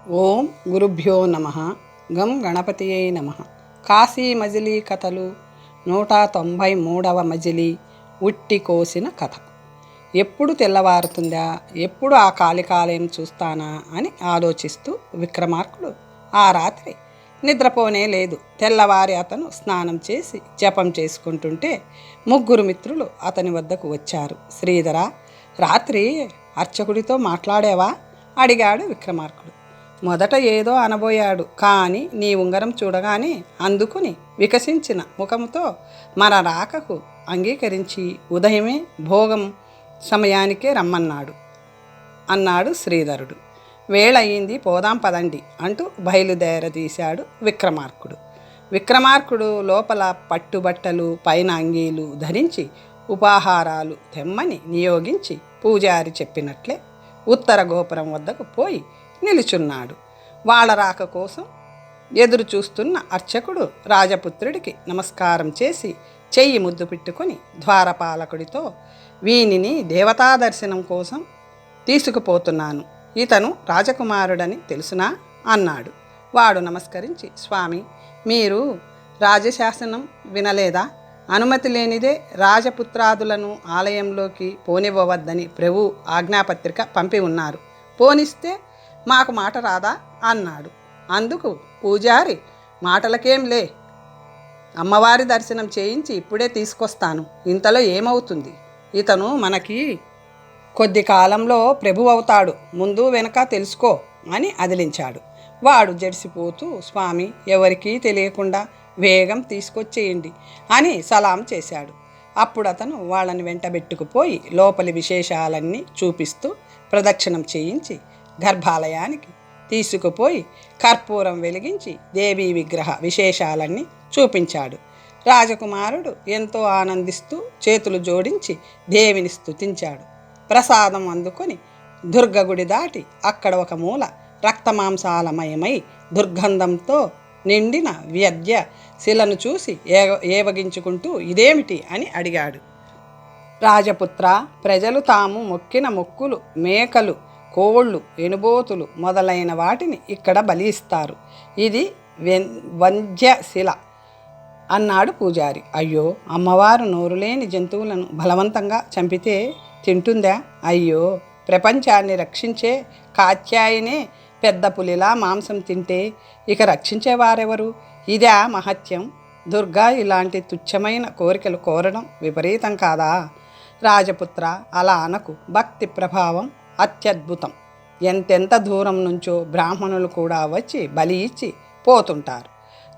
ఓం గురుభ్యో నమ. గం గణపతియే నమ. కాశీ మజిలీ కథలు 193వ మజిలీ ఉట్టి కోసిన కథ. ఎప్పుడు తెల్లవారుతుందా, ఎప్పుడు ఆ కాళికాలయం చూస్తానా అని ఆలోచిస్తూ విక్రమార్కుడు ఆ రాత్రి నిద్రపోనే లేదు. తెల్లవారి అతను స్నానం చేసి జపం చేసుకుంటుంటే ముగ్గురు మిత్రులు అతని వద్దకు వచ్చారు. శ్రీధర, రాత్రి అర్చకుడితో మాట్లాడావా అడిగాడు విక్రమార్కుడు. మొదట ఏదో అనబోయాడు, కానీ నీ ఉంగరం చూడగానే అందుకుని వికసించిన ముఖంతో మన రాకకు అంగీకరించి ఉదయమే భోగం సమయానికే రమ్మన్నాడు అన్నాడు శ్రీధరుడు. వేళయింది, పోదాం పదండి అంటూ బయలుదేరదీశాడు విక్రమార్కుడు లోపల పట్టుబట్టలు పైన అంగీలు ధరించి ఉపాహారాలు తెమ్మని నియోగించి పూజారి చెప్పినట్లే ఉత్తర గోపురం వద్దకు పోయి నిలుచున్నాడు. వాళ్ళ రాక కోసం ఎదురు చూస్తున్న అర్చకుడు రాజపుత్రుడికి నమస్కారం చేసి చెయ్యి ముద్దు పెట్టుకొని ద్వారపాలకుడితో, వీనిని దేవతా దర్శనం కోసం తీసుకుపోతున్నాను, ఇతను రాజకుమారుడని తెలుసునా అన్నాడు. వాడు నమస్కరించి, స్వామి, మీరు రాజశాసనం వినలేదా? అనుమతి లేనిదే రాజపుత్రాదులను ఆలయంలోకి పోనివ్వవద్దని ప్రభు ఆజ్ఞాపత్రిక పంపి ఉన్నారు. పోనిస్తే మాకు మాట రాదా అన్నాడు. అందుకు పూజారి, మాటలకేంలే, అమ్మవారి దర్శనం చేయించి ఇప్పుడే తీసుకొస్తాను, ఇంతలో ఏమవుతుంది, ఇతను మనకి కొద్ది కాలంలో ప్రభు అవుతాడు, ముందు వెనక తెలుసుకో అని అదిలించాడు. వాడు జడిసిపోతూ, స్వామి, ఎవరికీ తెలియకుండా వేగం తీసుకొచ్చేయండి అని సలాం చేశాడు. అప్పుడు అతను వాళ్ళని వెంటబెట్టుకుపోయి లోపలి విశేషాలన్నీ చూపిస్తూ ప్రదక్షిణం చేయించి గర్భాలయానికి తీసుకుపోయి కర్పూరం వెలిగించి దేవీ విగ్రహ విశేషాలన్నీ చూపించాడు. రాజకుమారుడు ఎంతో ఆనందిస్తూ చేతులు జోడించి దేవిని స్తుతించాడు. ప్రసాదం అందుకొని దుర్గగుడి దాటి అక్కడ ఒక మూల రక్తమాంసాలమయమై దుర్గంధంతో నిండిన వ్యద్య శిలను చూసి ఏవగించుకుంటూ ఇదేమిటి అని అడిగాడు. రాజపుత్ర, ప్రజలు తాము మొక్కిన మొక్కులు, మేకలు, కోళ్ళు, ఎనుబోతులు మొదలైన వాటిని ఇక్కడ బలిస్తారు. ఇది వంధ్యశిల అన్నాడు పూజారి. అయ్యో, అమ్మవారు నోరులేని జంతువులను బలవంతంగా చంపితే తింటుందా? అయ్యో, ప్రపంచాన్ని రక్షించే కాత్యాయనే పెద్ద పులిలా మాంసం తింటే ఇక రక్షించేవారెవరు? ఇదా మహత్యం? దుర్గా ఇలాంటి తుచ్చమైన కోరికలు కోరడం విపరీతం కాదా? రాజపుత్ర, అలా అనకు. భక్తి ప్రభావం అత్యద్భుతం. ఎంతెంత దూరం నుంచో బ్రాహ్మణులు కూడా వచ్చి బలి ఇచ్చి పోతుంటారు.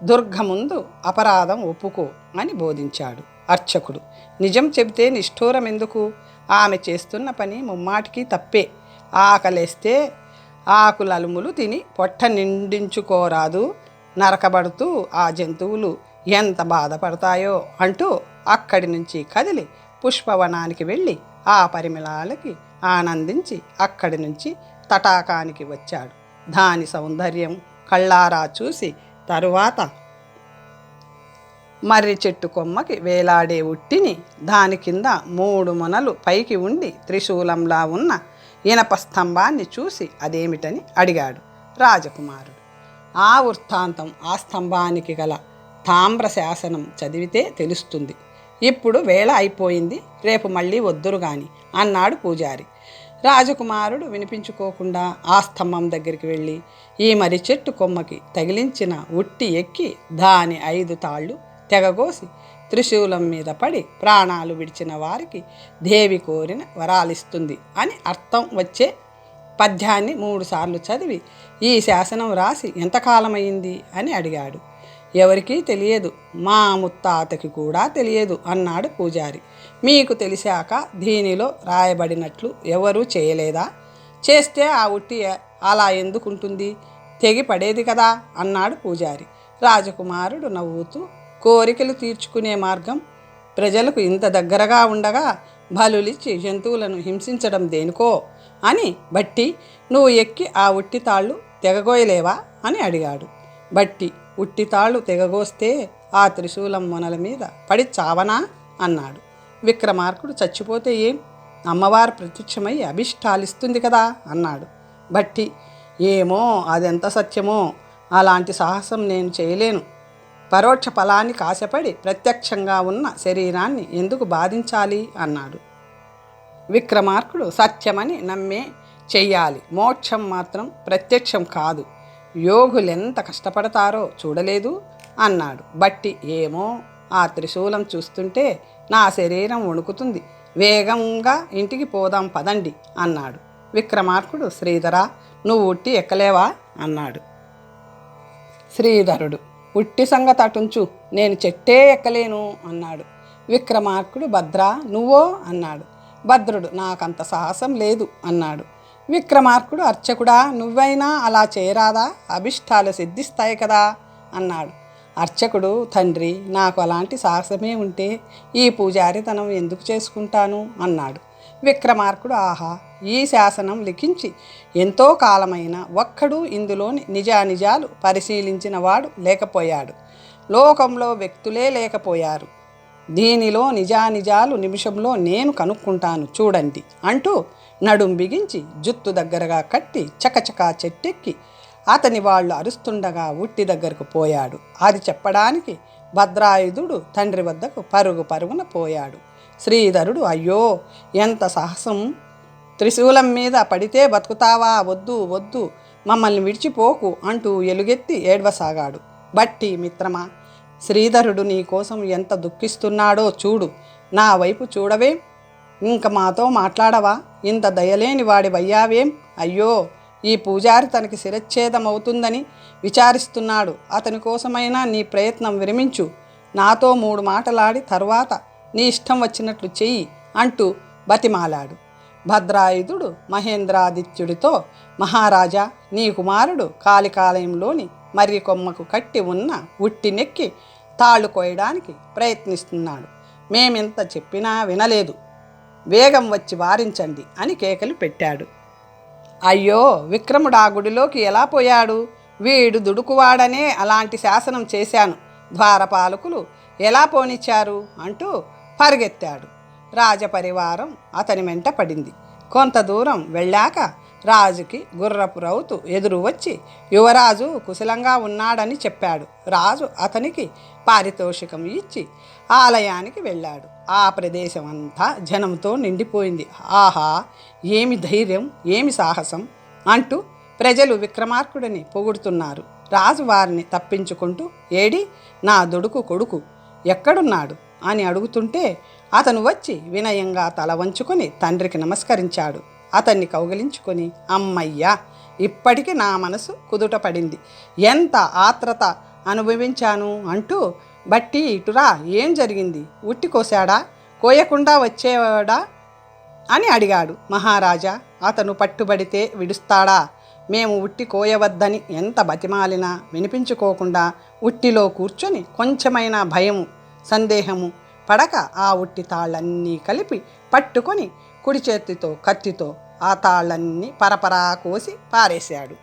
దుర్గ ముందు అపరాధం ఒప్పుకో అని బోధించాడు అర్చకుడు. నిజం చెబితే నిష్ఠూరం ఎందుకు? ఆమె చేస్తున్న పని ముమ్మాటికి తప్పే. ఆకలేస్తే ఆకులలుములు తిని పొట్ట నిండించుకోరాదు, నరకబడుతూ ఆ జంతువులు ఎంత బాధపడతాయో అంటూ అక్కడి నుంచి కదిలి పుష్పవనానికి వెళ్ళి ఆ పరిమళాలకి ఆనందించి అక్కడి నుంచి తటాకానికి వచ్చాడు. దాని సౌందర్యం కళ్ళారా చూసి తరువాత మర్రి చెట్టు కొమ్మకి వేలాడే ఉట్టిని, దాని కింద 3 మొనలు పైకి ఉండి త్రిశూలంలా ఉన్న ఇనప స్తంభాన్ని చూసి అదేమిటని అడిగాడు రాజకుమారుడు. ఆ వృత్తాంతం ఆ స్తంభానికి గల తామ్ర శాసనం చదివితే తెలుస్తుంది. ఇప్పుడు వేళ అయిపోయింది, రేపు మళ్ళీ వద్దురు గాని అన్నాడు పూజారి. రాజకుమారుడు వినిపించుకోకుండా ఆ స్తంభం దగ్గరికి వెళ్ళి ఈ మర్రి చెట్టు కొమ్మకి తగిలించిన ఉట్టి ఎక్కి దాని 5 తాళ్ళు తెగగోసి త్రిశూలం మీద పడి ప్రాణాలు విడిచిన వారికి దేవి కోరిన వరాలిస్తుంది అని అర్థం వచ్చే పద్యాన్ని 3 సార్లు చదివి ఈ శాసనం రాసి ఎంతకాలమైంది అని అడిగాడు. ఎవరికీ తెలియదు, మా ముత్తాతకి కూడా తెలియదు అన్నాడు పూజారి. మీకు తెలిసాక దీనిలో రాయబడినట్లు ఎవరూ చేయలేదా? చేస్తే ఆ ఉట్టి అలా ఎందుకుంటుంది? తెగి పడేది కదా అన్నాడు పూజారి. రాజకుమారుడు నవ్వుతూ, కోరికలు తీర్చుకునే మార్గం ప్రజలకు ఇంత దగ్గరగా ఉండగా బలులిచ్చి జంతువులను హింసించడం దేనికో అని బట్టి నువ్వు ఎక్కి ఆ ఉట్టి తాళ్ళు తెగగోయలేవా అని అడిగాడు. బట్టి ఉట్టితాళ్ళు తెగగోస్తే ఆ త్రిశూలం మొనల మీద పడి చావనా అన్నాడు. విక్రమార్కుడు, చచ్చిపోతే ఏం, అమ్మవారు ప్రత్యక్షమై అభిష్టాలిస్తుంది కదా అన్నాడు. బట్టి ఏమో అదెంత సత్యమో, అలాంటి సాహసం నేను చేయలేను. పరోక్ష ఫలానికి ఆశపడి ప్రత్యక్షంగా ఉన్న శరీరాన్ని ఎందుకు బాధించాలి అన్నాడు. విక్రమార్కుడు సత్యమని నమ్మే చెయ్యాలి, మోక్షం మాత్రం ప్రత్యక్షం కాదు. యోగులెంత కష్టపడతారో చూడలేదు అన్నాడు. బట్టి ఏమో, ఆ త్రిశూలం చూస్తుంటే నా శరీరం వణుకుతుంది. వేగంగా ఇంటికి పోదాం పదండి అన్నాడు. విక్రమార్కుడు, శ్రీధర నువ్వు ఉట్టి ఎక్కలేవా అన్నాడు. శ్రీధరుడు, ఉట్టి సంగతి అటుంచు, నేను చెట్టే ఎక్కలేను అన్నాడు. విక్రమార్కుడు, భద్రా నువ్వో అన్నాడు. భద్రుడు, నాకంత సాహసం లేదు అన్నాడు. విక్రమార్కుడు, అర్చకుడా నువ్వైనా అలా చేయరాదా, అభిష్టాలు సిద్ధిస్తాయి కదా అన్నాడు. అర్చకుడు, తండ్రి నాకు అలాంటి సాహసమే ఉంటే ఈ పూజారితనం ఎందుకు చేసుకుంటాను అన్నాడు. విక్రమార్కుడు, ఆహా, ఈ శాసనం లిఖించి ఎంతో కాలమైన ఒక్కడు ఇందులోని నిజానిజాలు పరిశీలించిన వాడు లేకపోయాడు. లోకంలో వ్యక్తులే లేకపోయారు. దీనిలో నిజానిజాలు నిమిషంలో నేను కనుక్కుంటాను చూడండి అంటూ నడుం బిగించి జుత్తు దగ్గరగా కట్టి చకచకా చెట్టెక్కి అతని వాళ్ళు అరుస్తుండగా ఉట్టి దగ్గరకు పోయాడు. అది చెప్పడానికి భద్రాయుధుడు తండ్రి వద్దకు పరుగున పోయాడు. శ్రీధరుడు, అయ్యో ఎంత సాహసం, త్రిశూలం మీద పడితే బతుకుతావా, వద్దు వద్దు, మమ్మల్ని విడిచిపోకు అంటూ ఎలుగెత్తి ఏడ్వసాగాడు. బట్టి, మిత్రమా, శ్రీధరుడు నీ కోసం ఎంత దుఃఖిస్తున్నాడో చూడు, నా వైపు చూడవేం, ఇంక మాతో మాట్లాడవా, ఇంత దయలేని వాడివయ్యావేం, అయ్యో ఈ పూజారి తనకి శిరచ్ఛేదమవుతుందని విచారిస్తున్నాడు, అతని కోసమైనా నీ ప్రయత్నం విరమించు, నాతో 3 మాటలాడి తరువాత నీ ఇష్టం వచ్చినట్లు చెయ్యి అంటూ బతిమాలాడు. భద్రాయుధుడు మహేంద్రాదిత్యుడితో, మహారాజా నీ కుమారుడు కాళికాలయంలోని మర్రి కొమ్మకు కట్టి ఉన్న ఉట్టి నెక్కి తాళ్ళు కోయడానికి ప్రయత్నిస్తున్నాడు, మేమెంత చెప్పినా వినలేదు, వేగం వచ్చి వారించండి అని కేకలు పెట్టాడు. అయ్యో, విక్రముడు ఆ గుడిలోకి ఎలా పోయాడు, వీడు దుడుకువాడనే అలాంటి శాసనం చేశాను, ద్వారపాలకులు ఎలా పోనిచ్చారు అంటూ పరిగెత్తాడు. రాజపరివారం అతని వెంట పడింది. కొంత దూరం వెళ్ళాక రాజుకి గుర్రపు రౌతు ఎదురు వచ్చి యువరాజు కుశలంగా ఉన్నాడని చెప్పాడు. రాజు అతనికి పారితోషికం ఇచ్చి ఆలయానికి వెళ్ళాడు. ఆ ప్రదేశం అంతా జనంతో నిండిపోయింది. ఆహా, ఏమి ధైర్యం, ఏమి సాహసం అంటూ ప్రజలు విక్రమార్కుడిని పొగుడుతున్నారు. రాజు వారిని తప్పించుకుంటూ, ఏడి నా దుడుకు కొడుకు ఎక్కడున్నాడు అని అడుగుతుంటే అతను వచ్చి వినయంగా తల వంచుకొని తండ్రికి నమస్కరించాడు. అతన్ని కౌగిలించుకొని, అమ్మయ్యా, ఇప్పటికి నా మనసు కుదుట పడింది, ఎంత ఆత్రత అనుభవించాను అంటూ, బట్టి ఇటురా, ఏం జరిగింది, ఉట్టి కోశాడా, కోయకుండా వచ్చేవాడా అని అడిగాడు. మహారాజా, అతను పట్టుబడితే విడుస్తాడా, మేము ఉట్టి కోయవద్దని ఎంత బతిమాలినా వినిపించుకోకుండా ఉట్టిలో కూర్చొని కొంచెమైనా భయము సందేహము పడక ఆ ఉట్టి తాళ్ళన్నీ కలిపి పట్టుకొని కుడి చేతితో కత్తితో ఆ తాళ్ళన్నీ పరపరా కోసి పారేశాడు.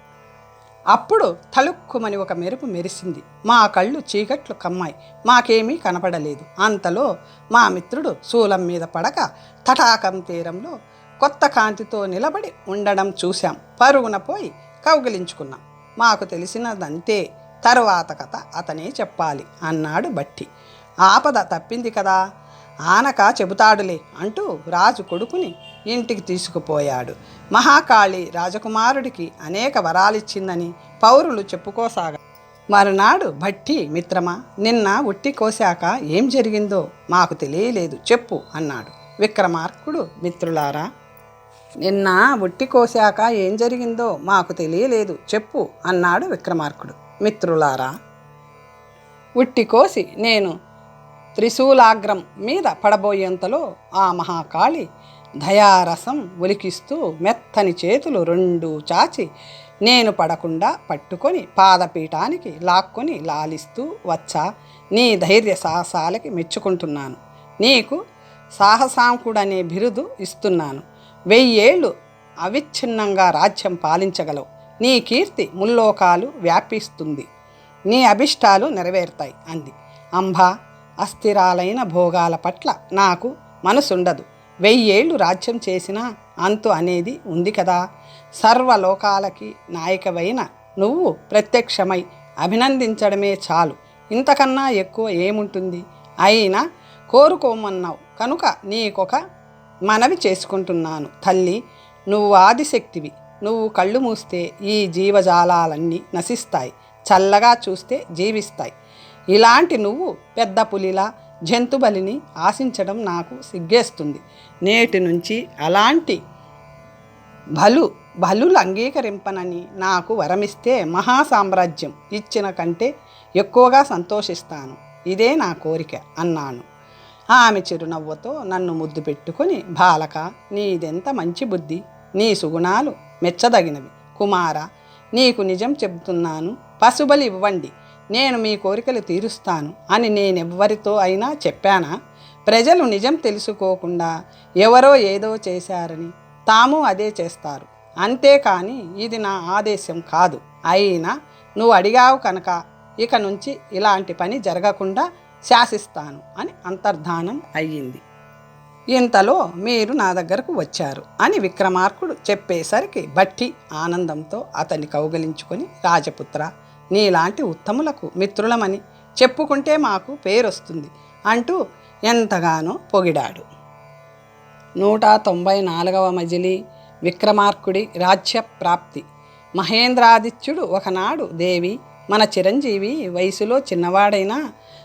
అప్పుడు తలుక్కుమని ఒక మెరుపు మెరిసింది. మా కళ్ళు చీకట్లు కమ్మాయి, మాకేమీ కనపడలేదు. అంతలో మా మిత్రుడు శూలం మీద పడక తటాకం తీరంలో కొత్త కాంతితో నిలబడి ఉండడం చూశాం. పరుగున పోయి కౌగిలించుకున్నాం. మాకు తెలిసినదంతే, తరువాత కథ అతనే చెప్పాలి అన్నాడు బట్టి. ఆపద తప్పింది కదా, ఆనక చెబుతాడులే అంటూ రాజు కొడుకుని ఇంటికి తీసుకుపోయాడు. మహాకాళి రాజకుమారుడికి అనేక వరాలిచ్చిందని పౌరులు చెప్పుకోసాగా. మరునాడు భట్టి, మిత్రమా, నిన్న ఉట్టి కోశాక ఏం జరిగిందో మాకు తెలియలేదు, చెప్పు అన్నాడు. విక్రమార్కుడు, మిత్రులారా, నిన్న ఉట్టి కోశాక ఏం జరిగిందో మాకు తెలియలేదు, చెప్పు అన్నాడు విక్రమార్కుడు. మిత్రులారా, ఉట్టి కోసి నేను త్రిశూలాగ్రం మీద పడబోయేంతలో ఆ మహాకాళి దయారసం ఒలికిస్తూ మెత్తని చేతులు 2 చాచి నేను పడకుండా పట్టుకొని పాదపీఠానికి లాక్కొని లాలిస్తూ, వచ్చా, నీ ధైర్య సాహసాలకి మెచ్చుకుంటున్నాను, నీకు సాహసాంకుడనే బిరుదు ఇస్తున్నాను, 1000 ఏళ్ళు అవిచ్ఛిన్నంగా రాజ్యం పాలించగలవు, నీ కీర్తి ముల్లోకాలు వ్యాపిస్తుంది, నీ అభిష్టాలు నెరవేరుతాయి అంది. అంబా, అస్థిరాలైన భోగాల పట్ల నాకు మనసుండదు, 1000 రాజ్యం చేసినా అంతు అనేది ఉంది కదా. సర్వలోకాలకి నాయకవైన నువ్వు ప్రత్యక్షమై అభినందించడమే చాలు. ఇంతకన్నా ఎక్కువ ఏముంటుంది? అయినా కోరుకోమన్నావు కనుక నీకొక మనవి చేసుకుంటున్నాను తల్లి. నువ్వు ఆదిశక్తివి. నువ్వు కళ్ళు మూస్తే ఈ జీవజాలాలన్నీ నశిస్తాయి, చల్లగా చూస్తే జీవిస్తాయి. ఇలాంటి నువ్వు పెద్ద పులిలా జంతుబలిని ఆశించడం నాకు సిగ్గేస్తుంది. నేటి నుంచి అలాంటి బలులు అంగీకరింపనని నాకు వరమిస్తే మహాసామ్రాజ్యం ఇచ్చిన కంటే ఎక్కువగా సంతోషిస్తాను. ఇదే నా కోరిక అన్నాను. ఆమె చిరునవ్వుతో నన్ను ముద్దు పెట్టుకొని, బాలక, నీదెంత మంచి బుద్ధి, నీ సుగుణాలు మెచ్చదగినవి. కుమార, నీకు నిజం చెబుతున్నాను. పశుబలి ఇవ్వండి, నేను మీ కోరికలు తీరుస్తాను అని నేనెవ్వరితో అయినా చెప్పానా? ప్రజలు నిజం తెలుసుకోకుండా ఎవరో ఏదో చేశారని తాము అదే చేస్తారు. అంతేకాని ఇది నా ఆదేశం కాదు. అయినా నువ్వు అడిగావు కనుక ఇక నుంచి ఇలాంటి పని జరగకుండా శాసిస్తాను అని అంతర్ధానం అయ్యింది. ఇంతలో మీరు నా దగ్గరకు వచ్చారు అని విక్రమార్కుడు చెప్పేసరికి బట్టి ఆనందంతో అతన్ని కౌగలించుకొని, రాజపుత్ర, నీలాంటి ఉత్తములకు మిత్రులమని చెప్పుకుంటే మాకు పేరొస్తుంది అంటూ ఎంతగానో పొగిడాడు. 194వ మజిలీ. విక్రమార్కుడి రాజ్య ప్రాప్తి. మహేంద్రాదిత్యుడు ఒకనాడు, దేవి, మన చిరంజీవి వయసులో చిన్నవాడైనా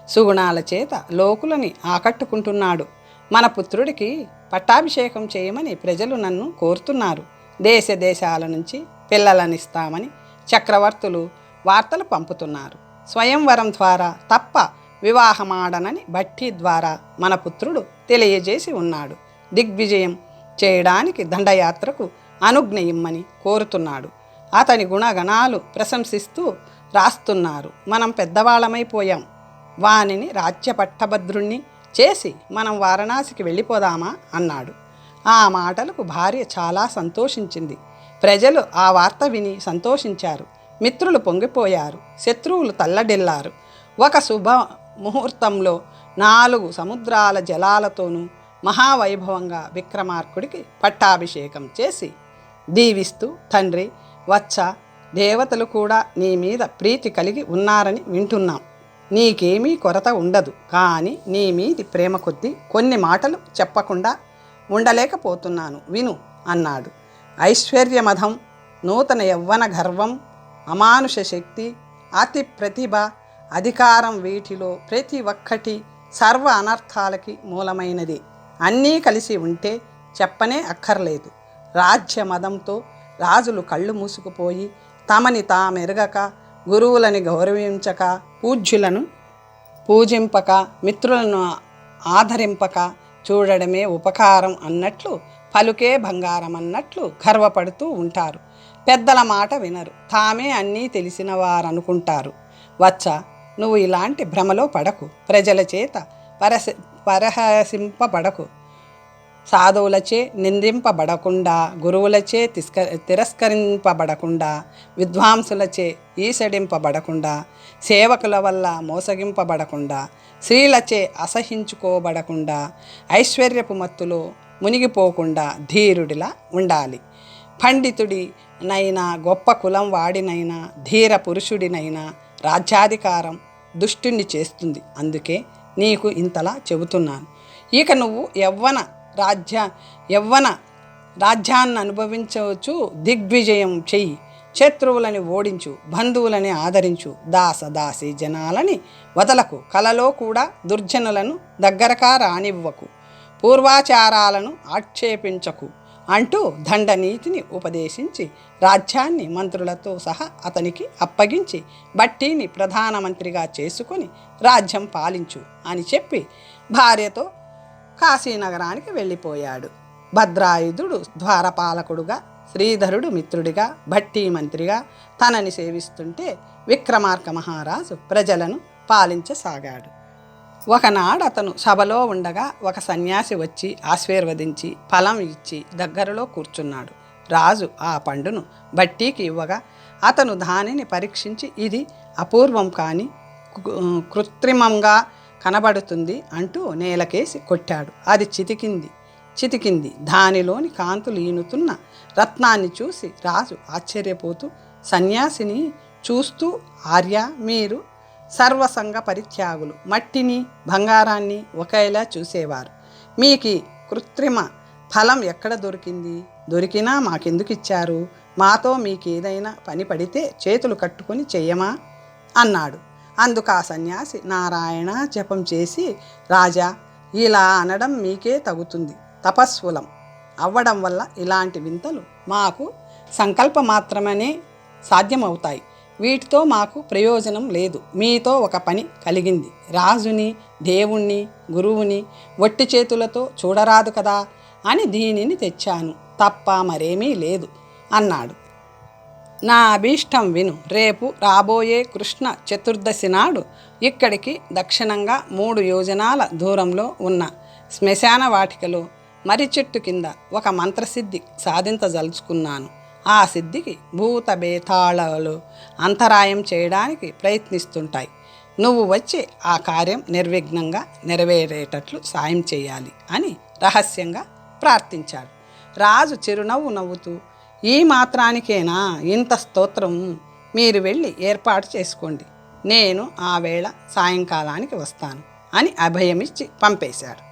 సుగుణాల చేత లోకులని ఆకట్టుకుంటున్నాడు. మన పుత్రుడికి పట్టాభిషేకం చేయమని ప్రజలు నన్ను కోరుతున్నారు. దేశ దేశాల నుంచి పిల్లలనిస్తామని చక్రవర్తులు వార్తలు పంపుతున్నారు. స్వయంవరం ద్వారా తప్ప వివాహమాడనని భట్టి ద్వారా మన పుత్రుడు తెలియజేసి ఉన్నాడు. దిగ్విజయం చేయడానికి దండయాత్రకు అనుజ్ఞ ఇమ్మని కోరుతున్నాడు. అతని గుణగణాలు ప్రశంసిస్తూ రాస్తున్నారు. మనం పెద్దవాళ్ళమైపోయాం. వానిని రాజ్య పట్టభద్రుణ్ణి చేసి మనం వారణాసికి వెళ్ళిపోదామా అన్నాడు. ఆ మాటలకు భార్య చాలా సంతోషించింది. ప్రజలు ఆ వార్త విని సంతోషించారు. మిత్రులు పొంగిపోయారు, శత్రువులు తల్లడిల్లారు. ఒక శుభ ముహూర్తంలో 4 సముద్రాల జలాలతోనూ మహావైభవంగా విక్రమార్కుడికి పట్టాభిషేకం చేసి దీవిస్తూ, తండ్రి, వత్స, దేవతలు కూడా నీ మీద ప్రీతి కలిగి ఉన్నారని వింటున్నాం. నీకేమీ కొరత ఉండదు. కానీ నీ మీది ప్రేమ కొద్దీ కొన్ని మాటలు చెప్పకుండా ఉండలేకపోతున్నాను, విను అన్నాడు. ఐశ్వర్యమధం, నూతన యవ్వన గర్వం, అమానుష శక్తి, అతి ప్రతిభ, అధికారం, వీటిలో ప్రతి ఒక్కటి సర్వ అనర్థాలకి మూలమైనది. అన్నీ కలిసి ఉంటే చెప్పనే అక్కర్లేదు. రాజ్య మదంతో రాజులు కళ్ళు మూసుకుపోయి తమని తామెరగక, గురువులని గౌరవించక, పూజ్యులను పూజింపక, మిత్రులను ఆదరింపక చూడడమే ఉపకారం అన్నట్లు, పలుకే బంగారం అన్నట్లు గర్వపడుతూ ఉంటారు. పెద్దల మాట వినరు, తామే అన్నీ తెలిసిన వారనుకుంటారు. వత్స, నువ్వు ఇలాంటి భ్రమలో పడకు. ప్రజల చేత పరహసింపబడకు. సాధువులచే నిందింపబడకుండా, గురువులచే తిరస్కరింపబడకుండా, విద్వాంసులచే ఈసడింపబడకుండా, సేవకుల వల్ల మోసగింపబడకుండా, స్త్రీలచే అసహించుకోబడకుండా, ఐశ్వర్యపు మత్తులో మునిగిపోకుండా ధీరుడిలా ఉండాలి. పండితుడినైనా, గొప్ప కులం వాడినైనా, ధీర పురుషుడినైనా రాజ్యాధికారం దుష్టుణ్ణి చేస్తుంది. అందుకే నీకు ఇంతలా చెబుతున్నాను. ఇక నువ్వు యవ్వన రాజ్యాన్ని అనుభవించవచ్చు. దిగ్విజయం చెయ్యి. శత్రువులని ఓడించు, బంధువులని ఆదరించు, దాసదాసి జనాలని వదలకు. కలలో కూడా దుర్జనులను దగ్గరగా రానివ్వకు. పూర్వాచారాలను ఆక్షేపించకు అంటూ దండనీతిని ఉపదేశించి రాజ్యాన్ని మంత్రులతో సహా అతనికి అప్పగించి బట్టీని ప్రధానమంత్రిగా చేసుకొని రాజ్యం పాలించు అని చెప్పి భార్యతో కాశీనగరానికి వెళ్ళిపోయాడు. భద్రాయుధుడు ద్వారపాలకుడుగా, శ్రీధరుడు మిత్రుడిగా, భట్టీ మంత్రిగా తనని సేవిస్తుంటే విక్రమార్క మహారాజు ప్రజలను పాలించసాగాడు. ఒకనాడు అతను సభలో ఉండగా ఒక సన్యాసి వచ్చి ఆశీర్వదించి ఫలం ఇచ్చి దగ్గరలో కూర్చున్నాడు. రాజు ఆ పండును భట్టీకి ఇవ్వగా అతను దానిని పరీక్షించి, ఇది అపూర్వం కానీ కృత్రిమంగా కనబడుతుంది అంటూ నేలకేసి కొట్టాడు. అది చితికింది. చితికింది. దానిలోని కాంతులు ఈనుతున్న రత్నాన్ని చూసి రాజు ఆశ్చర్యపోతూ సన్యాసిని చూస్తూ, ఆర్య, మీరు సర్వసంగ పరిత్యాగులు, మట్టిని బంగారాన్ని ఒకేలా చూసేవారు. మీకు కృత్రిమ ఫలం ఎక్కడ దొరికింది? దొరికినా మాకెందుకు ఇచ్చారు? మాతో మీకేదైనా పని పడితే చేతులు కట్టుకొని చెయ్యమా అన్నాడు. అందుకు ఆ సన్యాసి నారాయణ జపం చేసి, రాజా, ఇలా అనడం మీకే తగుతుంది. తపస్సులం అవ్వడం వల్ల ఇలాంటి వింతలు మాకు సంకల్ప మాత్రమే సాధ్యమవుతాయి. వీటితో మాకు ప్రయోజనం లేదు. మీతో ఒక పని కలిగింది. రాజుని, దేవుణ్ణి, గురువుని వట్టి చేతులతో చూడరాదు కదా అని దీనిని తెచ్చాను తప్ప మరేమీ లేదు అన్నాడు. నా అభీష్టం విను. రేపు రాబోయే కృష్ణ చతుర్దశి నాడు ఇక్కడికి దక్షిణంగా 3 యోజనాల దూరంలో ఉన్న శ్మశాన వాటికలో మర్రి చెట్టు కింద ఒక మంత్రసిద్ధి సాధించదలుచుకున్నాను. ఆ సిద్ధికి భూత బేతాళాలు అంతరాయం చేయడానికి ప్రయత్నిస్తుంటాయి. నువ్వు వచ్చి ఆ కార్యం నిర్విఘ్నంగా నెరవేరేటట్లు సాయం చేయాలి అని రహస్యంగా ప్రార్థించాడు. రాజు చిరునవ్వు నవ్వుతూ, ఈ మాత్రానికేనా ఇంత స్తోత్రం? మీరు వెళ్ళి ఏర్పాటు చేసుకోండి. నేను ఆ వేళ సాయంకాలానికి వస్తాను అని అభయమిచ్చి పంపేశాడు.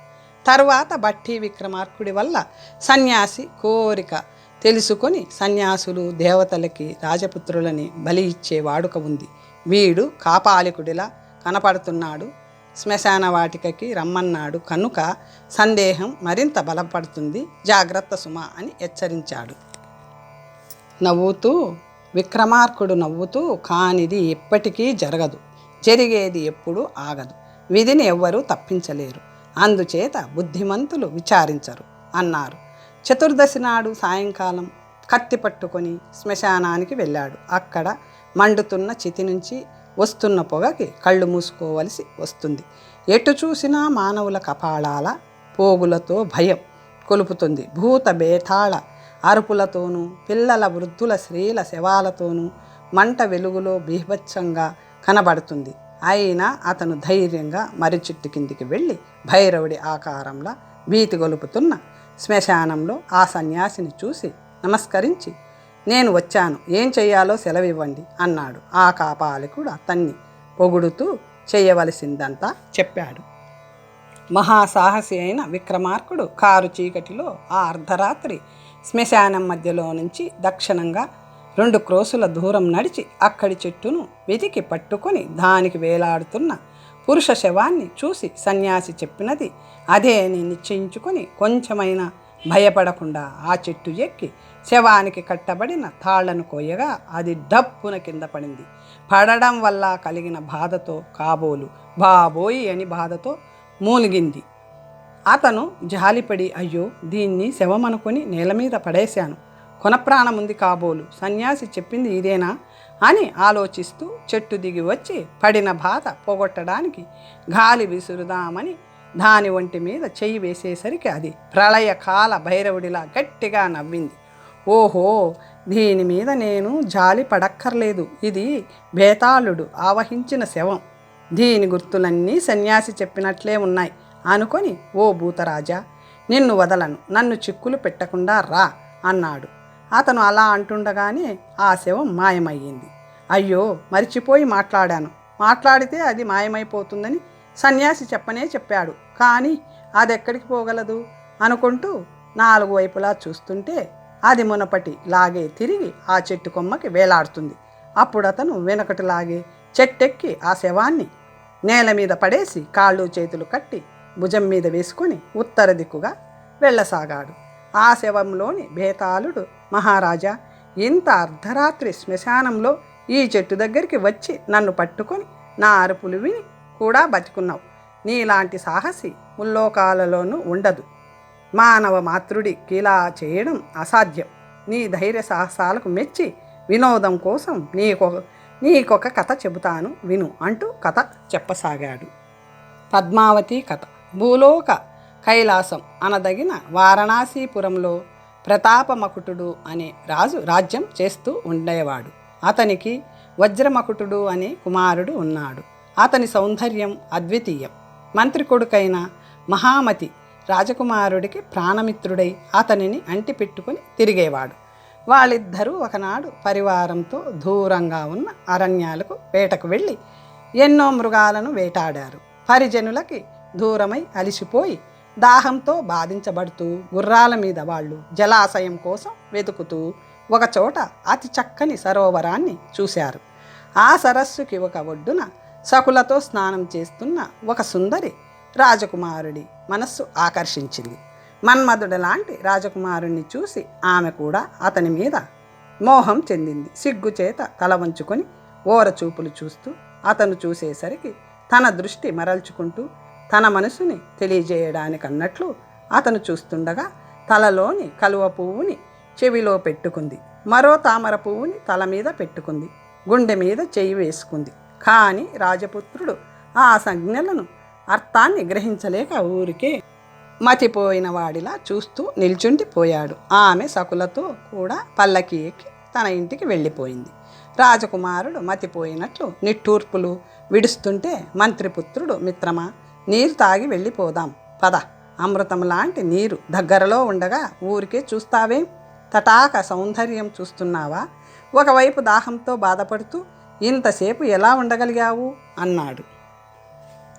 తరువాత భట్టి విక్రమార్కుడి వల్ల సన్యాసి కోరిక తెలుసుకొని సన్యాసులు దేవతలకి రాజపుత్రులని బలి ఇచ్చే వాడుక ఉంది. వీడు కాపాలికుడిలా కనపడుతున్నాడు. శ్మశాన వాటికకి రమ్మన్నాడు కనుక సందేహం మరింత బలపడుతుంది. జాగ్రత్త సుమ అని హెచ్చరించాడు. విక్రమార్కుడు నవ్వుతూ, కానిది ఎప్పటికీ జరగదు, జరిగేది ఎప్పుడూ ఆగదు, విధిని ఎవ్వరూ తప్పించలేరు, అందుచేత బుద్ధిమంతులు విచారించరు అన్నారు. చతుర్దశి నాడు సాయంకాలం కత్తి పట్టుకొని శ్మశానానికి వెళ్ళాడు. అక్కడ మండుతున్న చితి నుంచి వస్తున్న పొగకి కళ్ళు మూసుకోవలసి వస్తుంది. ఎటు చూసినా మానవుల కపాళాల పోగులతో భయం కొలుపుతుంది. భూత బేతాళ అరుపులతోనూ పిల్లల వృద్ధుల స్త్రీల శవాలతోనూ మంట వెలుగులో బీభత్సంగా కనబడుతుంది. అయినా అతను ధైర్యంగా మర్రి చెట్టు కిందికి వెళ్ళి భైరవుడి ఆకారంలో భీతి గొలుపుతున్న శ్మశానంలో ఆ సన్యాసిని చూసి నమస్కరించి, నేను వచ్చాను, ఏం చెయ్యాలో సెలవివ్వండి అన్నాడు. ఆ కాపాలికుడు అతన్ని పొగుడుతూ చేయవలసిందంతా చెప్పాడు. మహాసాహసి అయిన విక్రమార్కుడు కారు చీకటిలో ఆ అర్ధరాత్రి శ్మశానం మధ్యలో నుంచి దక్షిణంగా 2 క్రోసుల దూరం నడిచి అక్కడి చెట్టును వెతికి పట్టుకొని దానికి వేలాడుతున్న పురుష శవాన్ని చూసి సన్యాసి చెప్పినది అదే అని నిశ్చయించుకొని కొంచెమైనా భయపడకుండా ఆ చెట్టు ఎక్కి శవానికి కట్టబడిన తాళ్లను కోయగా అది డప్పున కింద పడింది. పడడం వల్ల కలిగిన బాధతో కాబోలు బాబోయి అని బాధతో మూలిగింది. అతను జాలిపడి, అయ్యో, దీన్ని శవమనుకొని నేల మీద పడేశాను, కొనప్రాణముంది కాబోలు, సన్యాసి చెప్పింది ఇదేనా అని ఆలోచిస్తూ చెట్టు దిగి వచ్చి పడిన బాధ పోగొట్టడానికి గాలి విసురుదామని దాని ఒంటి మీద చెయ్యి వేసేసరికి అది ప్రళయకాల భైరవుడిలా గట్టిగా నవ్వింది. ఓహో, దీని మీద నేను జాలి పడక్కర్లేదు, ఇది బేతాళుడు ఆవహించిన శవం, దీని గుర్తులన్నీ సన్యాసి చెప్పినట్లే ఉన్నాయి అనుకొని, ఓ భూతరాజా, నిన్ను వదలను, నన్ను చిక్కులు పెట్టకుండా రా అన్నాడు. అతను అలా అంటుండగానే ఆ శవం మాయమయ్యింది. అయ్యో, మరిచిపోయి మాట్లాడితే అది మాయమైపోతుందని సన్యాసి చెప్పాడు, కానీ అది ఎక్కడికి పోగలదు అనుకుంటూ 4 వైపులా చూస్తుంటే అది మునపటి లాగే తిరిగి ఆ చెట్టు కొమ్మకి వేలాడుతుంది. అప్పుడు అతను వెనకటిలాగే చెట్టెక్కి ఆ శవాన్ని నేల మీద పడేసి కాళ్ళు చేతులు కట్టి భుజం మీద వేసుకొని ఉత్తర దిక్కుగా వెళ్ళసాగాడు. ఆ శవంలోని బేతాళుడు, మహారాజా, ఇంత అర్ధరాత్రి శ్మశానంలో ఈ చెట్టు దగ్గరికి వచ్చి నన్ను పట్టుకొని నా అరుపులు విని కూడా బతికున్నావు. నీలాంటి సాహసి ముల్లోకాలలోనూ ఉండదు. మానవ మాతృడికి ఇలా చేయడం అసాధ్యం. నీ ధైర్య సాహసాలకు మెచ్చి వినోదం కోసం నీకొక కథ చెబుతాను విను అంటూ కథ చెప్పసాగాడు. పద్మావతి కథ. భూలోక కైలాసం అనదగిన వారణాసీపురంలో ప్రతాపమకుటుడు అనే రాజు రాజ్యం చేస్తూ ఉండేవాడు. అతనికి వజ్రమకుటుడు అనే కుమారుడు ఉన్నాడు. అతని సౌందర్యం అద్వితీయం. మంత్రి కొడుకైన మహామతి రాజకుమారుడికి ప్రాణమిత్రుడై అతనిని అంటిపెట్టుకుని తిరిగేవాడు. వాళ్ళిద్దరూ ఒకనాడు పరివారంతో దూరంగా ఉన్న అరణ్యాలకు వేటకు వెళ్ళి ఎన్నో మృగాలను వేటాడారు. పరిజనులకి దూరమై అలిసిపోయి దాహంతో బాధించబడుతూ గుర్రాల మీద వాళ్ళు జలాశయం కోసం వెతుకుతూ ఒకచోట అతి చక్కని సరోవరాన్ని చూశారు. ఆ సరస్సుకి ఒక ఒడ్డున సకులతో స్నానం చేస్తున్న ఒక సుందరి రాజకుమారుడి మనస్సు ఆకర్షించింది. మన్మధుడు లాంటి రాజకుమారుణ్ణి చూసి ఆమె కూడా అతని మీద మోహం చెందింది. సిగ్గుచేత తల వంచుకొని ఓరచూపులు చూస్తూ అతను చూసేసరికి తన దృష్టి మరల్చుకుంటూ తన మనసుని తెలియజేయడానికన్నట్లు అతను చూస్తుండగా తలలోని కలువ పువ్వుని చెవిలో పెట్టుకుంది. మరో తామర పువ్వుని తల మీద పెట్టుకుంది. గుండె మీద చెయ్యి వేసుకుంది. కానీ రాజపుత్రుడు ఆ సంజ్ఞలను అర్థాన్ని గ్రహించలేక ఊరికే మతిపోయిన వాడిలా చూస్తూ నిల్చుండిపోయాడు. ఆమె సకులతో కూడా పల్లకి ఎక్కి తన ఇంటికి వెళ్ళిపోయింది. రాజకుమారుడు మతిపోయినట్లు నిట్టూర్పులు విడుస్తుంటే మంత్రిపుత్రుడు, మిత్రమా, నీరు తాగి వెళ్ళిపోదాం పద, అమృతం లాంటి నీరు దగ్గరలో ఉండగా ఊరికే చూస్తావేం? తటాక సౌందర్యం చూస్తున్నావా? ఒకవైపు దాహంతో బాధపడుతూ ఇంతసేపు ఎలా ఉండగలిగావు అన్నాడు.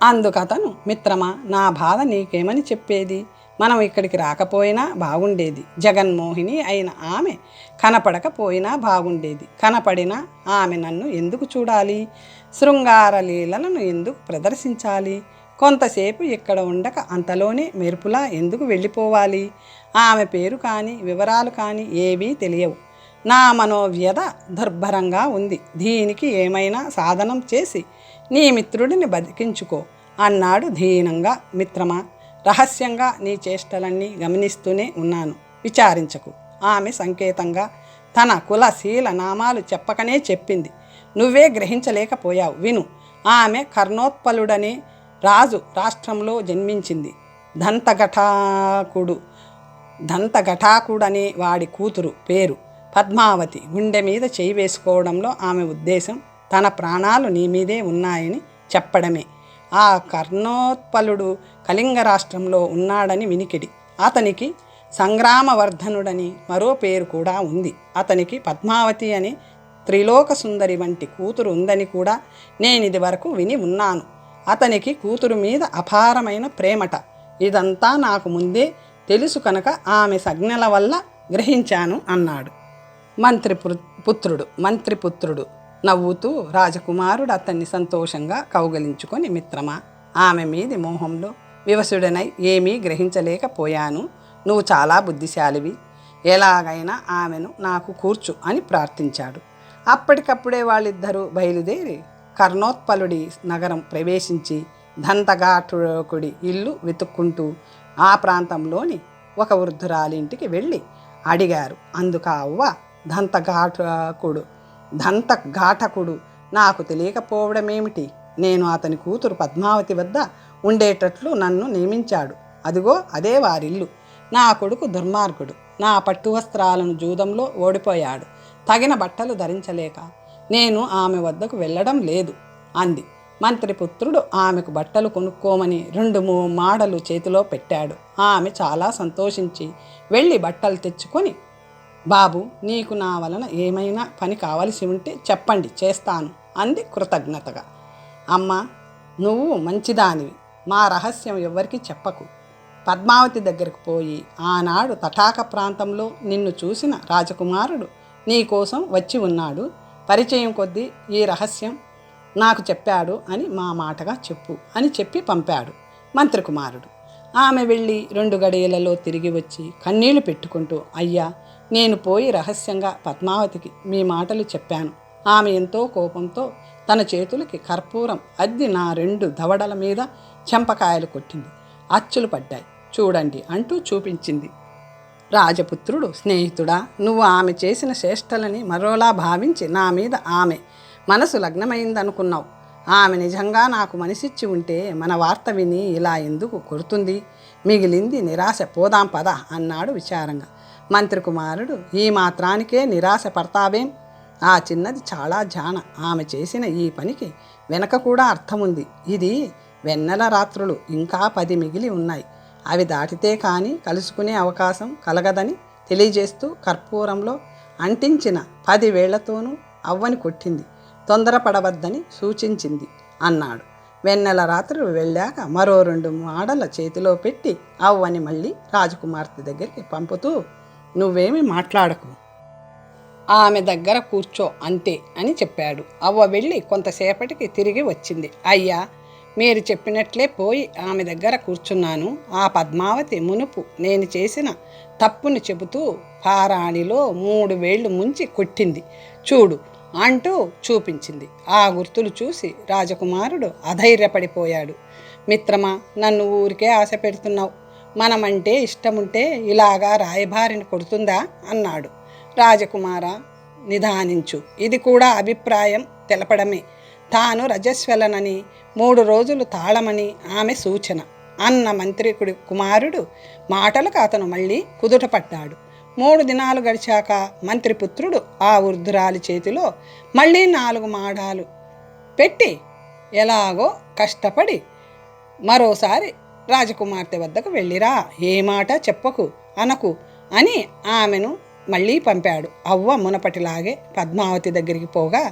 అందుకతను, మిత్రమా, నా బాధ నీకేమని చెప్పేది? మనం ఇక్కడికి రాకపోయినా బాగుండేది. జగన్మోహిని అయిన ఆమె కనపడకపోయినా బాగుండేది. కనపడినా ఆమె నన్ను ఎందుకు చూడాలి? శృంగార లీలలను ఎందుకు ప్రదర్శించాలి? కొంతసేపు ఇక్కడ ఉండక అంతలోనే మెరుపులా ఎందుకు వెళ్ళిపోవాలి? ఆమె పేరు కానీ వివరాలు కానీ ఏవీ తెలియవు. నా మనోవ్యధ దుర్భరంగా ఉంది. దీనికి ఏమైనా సాధనం చేసి నీ మిత్రుడిని బతికించుకో అన్నాడు దీనంగా. మిత్రమా, రహస్యంగా నీ చేష్టలన్నీ గమనిస్తూనే ఉన్నాను, విచారించకు. ఆమె సంకేతంగా తన కులశీల నామాలు చెప్పకనే చెప్పింది. నువ్వే గ్రహించలేకపోయావు. విను. ఆమె కర్ణోత్పలుడనే రాజు రాష్ట్రంలో జన్మించింది. దంతఘటాకుడనే వాడి కూతురు పేరు పద్మావతి. గుండె మీద చేయి వేసుకోవడంలో ఆమె ఉద్దేశం తన ప్రాణాలు నీ మీదే ఉన్నాయని చెప్పడమే. ఆ కర్ణోత్పలుడు కళింగ రాష్ట్రంలో ఉన్నాడని వినికిడి. అతనికి సంగ్రామవర్ధనుడని మరో పేరు కూడా ఉంది. అతనికి పద్మావతి అనే త్రిలోక సుందరి వంటి కూతురు ఉందని కూడా నేనిది వరకు విని ఉన్నాను. అతనికి కూతురు మీద అపారమైన ప్రేమట. ఇదంతా నాకు ముందే తెలుసు కనుక ఆమె సంజ్ఞల వల్ల గ్రహించాను అన్నాడు మంత్రిపుత్రుడు నవ్వుతూ. రాజకుమారుడు అతన్ని సంతోషంగా కౌగలించుకొని, మిత్రమా, ఆమె మీది మోహంలో వివసుడనై ఏమీ గ్రహించలేకపోయాను. నువ్వు చాలా బుద్ధిశాలివి. ఎలాగైనా ఆమెను నాకు కూర్చు అని ప్రార్థించాడు. అప్పటికప్పుడే వాళ్ళిద్దరూ బయలుదేరి కర్ణోత్పలుడి నగరం ప్రవేశించి దంతఘాటుకుడి ఇల్లు వెతుక్కుంటూ ఆ ప్రాంతంలోని ఒక వృద్ధురాలింటికి వెళ్ళి అడిగారు. అందుకు అవ్వ, దంతఘాటకుడు నాకు తెలియకపోవడమేమిటి? నేను అతని కూతురు పద్మావతి వద్ద ఉండేటట్లు నన్ను నియమించాడు. అదిగో అదే వారిల్లు. నా కొడుకు దుర్మార్గుడు. నా పట్టు వస్త్రాలను జూదంలో ఓడిపోయాడు. తగిన బట్టలు ధరించలేక నేను ఆమె వద్దకు వెళ్ళడం లేదు అంది. మంత్రిపుత్రుడు ఆమెకు బట్టలు కొనుక్కోమని 2-3 మాడలు చేతిలో పెట్టాడు. ఆమె చాలా సంతోషించి వెళ్ళి బట్టలు తెచ్చుకొని, బాబు, నీకు నా వలన ఏమైనా పని కావలసి ఉంటే చెప్పండి, చేస్తాను అంది కృతజ్ఞతగా. అమ్మా, నువ్వు మంచిదానివి. మా రహస్యం ఎవ్వరికీ చెప్పకు. పద్మావతి దగ్గరకు పోయి ఆనాడు తటాక ప్రాంతంలో నిన్ను చూసిన రాజకుమారుడు నీ కోసం వచ్చి ఉన్నాడు. పరిచయం కొద్దీ ఈ రహస్యం నాకు చెప్పాడు అని మా మాటగా చెప్పు అని చెప్పి పంపాడు మంత్రికుమారుడు. ఆమె వెళ్ళి 2 గడియలలో తిరిగి వచ్చి కన్నీళ్లు పెట్టుకుంటూ, అయ్యా, నేను పోయి రహస్యంగా పద్మావతికి మీ మాటలు చెప్పాను. ఆమె ఎంతో కోపంతో తన చేతులకి కర్పూరం అద్ది నా 2 దవడల మీద చెంపకాయలు కొట్టింది. అచ్చులు పడ్డాయి. చూడండి అంటూ చూపించింది. రాజపుత్రుడు, స్నేహితుడా, నువ్వు ఆమె చేసిన చేష్టలని మరోలా భావించి నా మీద ఆమె మనసు లగ్నమైందనుకున్నావు. ఆమె నిజంగా నాకు మనసిచ్చి ఉంటే మన వార్త విని ఇలా ఎందుకు కొడుతుంది? మిగిలింది నిరాశ. పోదాం పద అన్నాడు విచారంగా. మంత్రికుమారుడు, ఈ మాత్రానికే నిరాశ పడతావేం? ఆ చిన్నది చాలా జాన. ఆమె చేసిన ఈ పనికి వెనక కూడా అర్థముంది. ఇది వెన్నెల రాత్రులు, ఇంకా 10 మిగిలి ఉన్నాయి. అవి దాటితే కానీ కలుసుకునే అవకాశం కలగదని తెలియజేస్తూ కర్పూరంలో అంటించిన 10 వేళ్లతోనూ అవ్వని కొట్టింది. తొందరపడవద్దని సూచించింది అన్నాడు. వెన్నెల రాత్రులు వెళ్ళాక మరో 2 మాడల చేతిలో పెట్టి అవ్వని మళ్ళీ రాజకుమార్తె దగ్గరికి పంపుతూ, నువ్వేమీ మాట్లాడకు, ఆమె దగ్గర కూర్చో అంతే అని చెప్పాడు. అవ్వ వెళ్ళి కొంతసేపటికి తిరిగి వచ్చింది. అయ్యా, మీరు చెప్పినట్లే పోయి ఆమె దగ్గర కూర్చున్నాను. ఆ పద్మావతి మునుపు నేను చేసిన తప్పుని చెబుతూ పారాణిలో 3 వేళ్లు ముంచి కొట్టింది చూడు అంటూ చూపించింది. ఆ గుర్తులు చూసి రాజకుమారుడు అధైర్యపడిపోయాడు. మిత్రమా, నన్ను ఊరికే ఆశ పెడుతున్నావు. మనమంటే ఇష్టముంటే ఇలాగా రాయబారిని కొడుతుందా అన్నాడు. రాజకుమార, నిదానించు. ఇది కూడా అభిప్రాయం తెలపడమే. తాను రజస్వలనని 3 రోజులు తాళమని ఆమె సూచన అన్న మంత్రికుడి కుమారుడు మాటలకు అతను మళ్ళీ కుదుటపడ్డాడు. 3 దినాలు గడిచాక మంత్రిపుత్రుడు ఆ వృద్ధురాలి చేతిలో మళ్ళీ 4 మాడాలు పెట్టి ఎలాగో కష్టపడి మరోసారి రాజకుమార్తె వద్దకు వెళ్ళిరా, ఏ మాట చెప్పకు అనకు అని ఆమెను మళ్ళీ పంపాడు. అవ్వ మునపటిలాగే పద్మావతి దగ్గరికి పోగా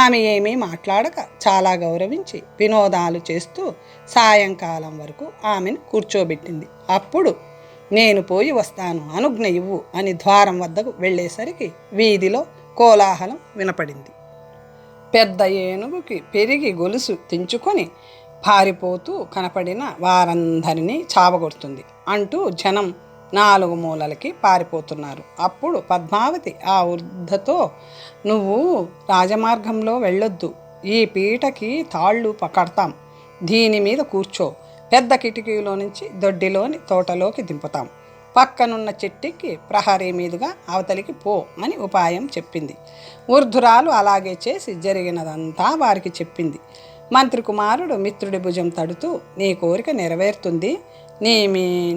ఆమె ఏమీ మాట్లాడక చాలా గౌరవించి వినోదాలు చేస్తూ సాయంకాలం వరకు ఆమెను కూర్చోబెట్టింది. అప్పుడు నేను పోయి వస్తాను, అనుజ్ఞ ఇవ్వు అని ద్వారం వద్దకు వెళ్ళేసరికి వీధిలో కోలాహలం వినపడింది. పెద్ద ఏనుగుకి పెరిగి గొలుసు తెంచుకొని పారిపోతూ కనపడిన వారందరినీ చావగొడుతుంది అంటూ జనం 4 మూలలకి పారిపోతున్నారు. అప్పుడు పద్మావతి ఆ వృద్ధతో, నువ్వు రాజమార్గంలో వెళ్ళొద్దు, ఈ పీటకి తాళ్ళు కడతాం, దీని మీద కూర్చో, పెద్ద కిటికీలో నుంచి దొడ్డిలోని తోటలోకి దింపుతాం, పక్కనున్న చెట్టుకి ప్రహరీ మీదుగా అవతలికి పో అని ఉపాయం చెప్పింది. వృద్ధురాలు అలాగే చేసి జరిగినదంతా వారికి చెప్పింది. మంత్రి కుమారుడు మిత్రుడి భుజం తడుతూ, నీ కోరిక నెరవేరుతుంది,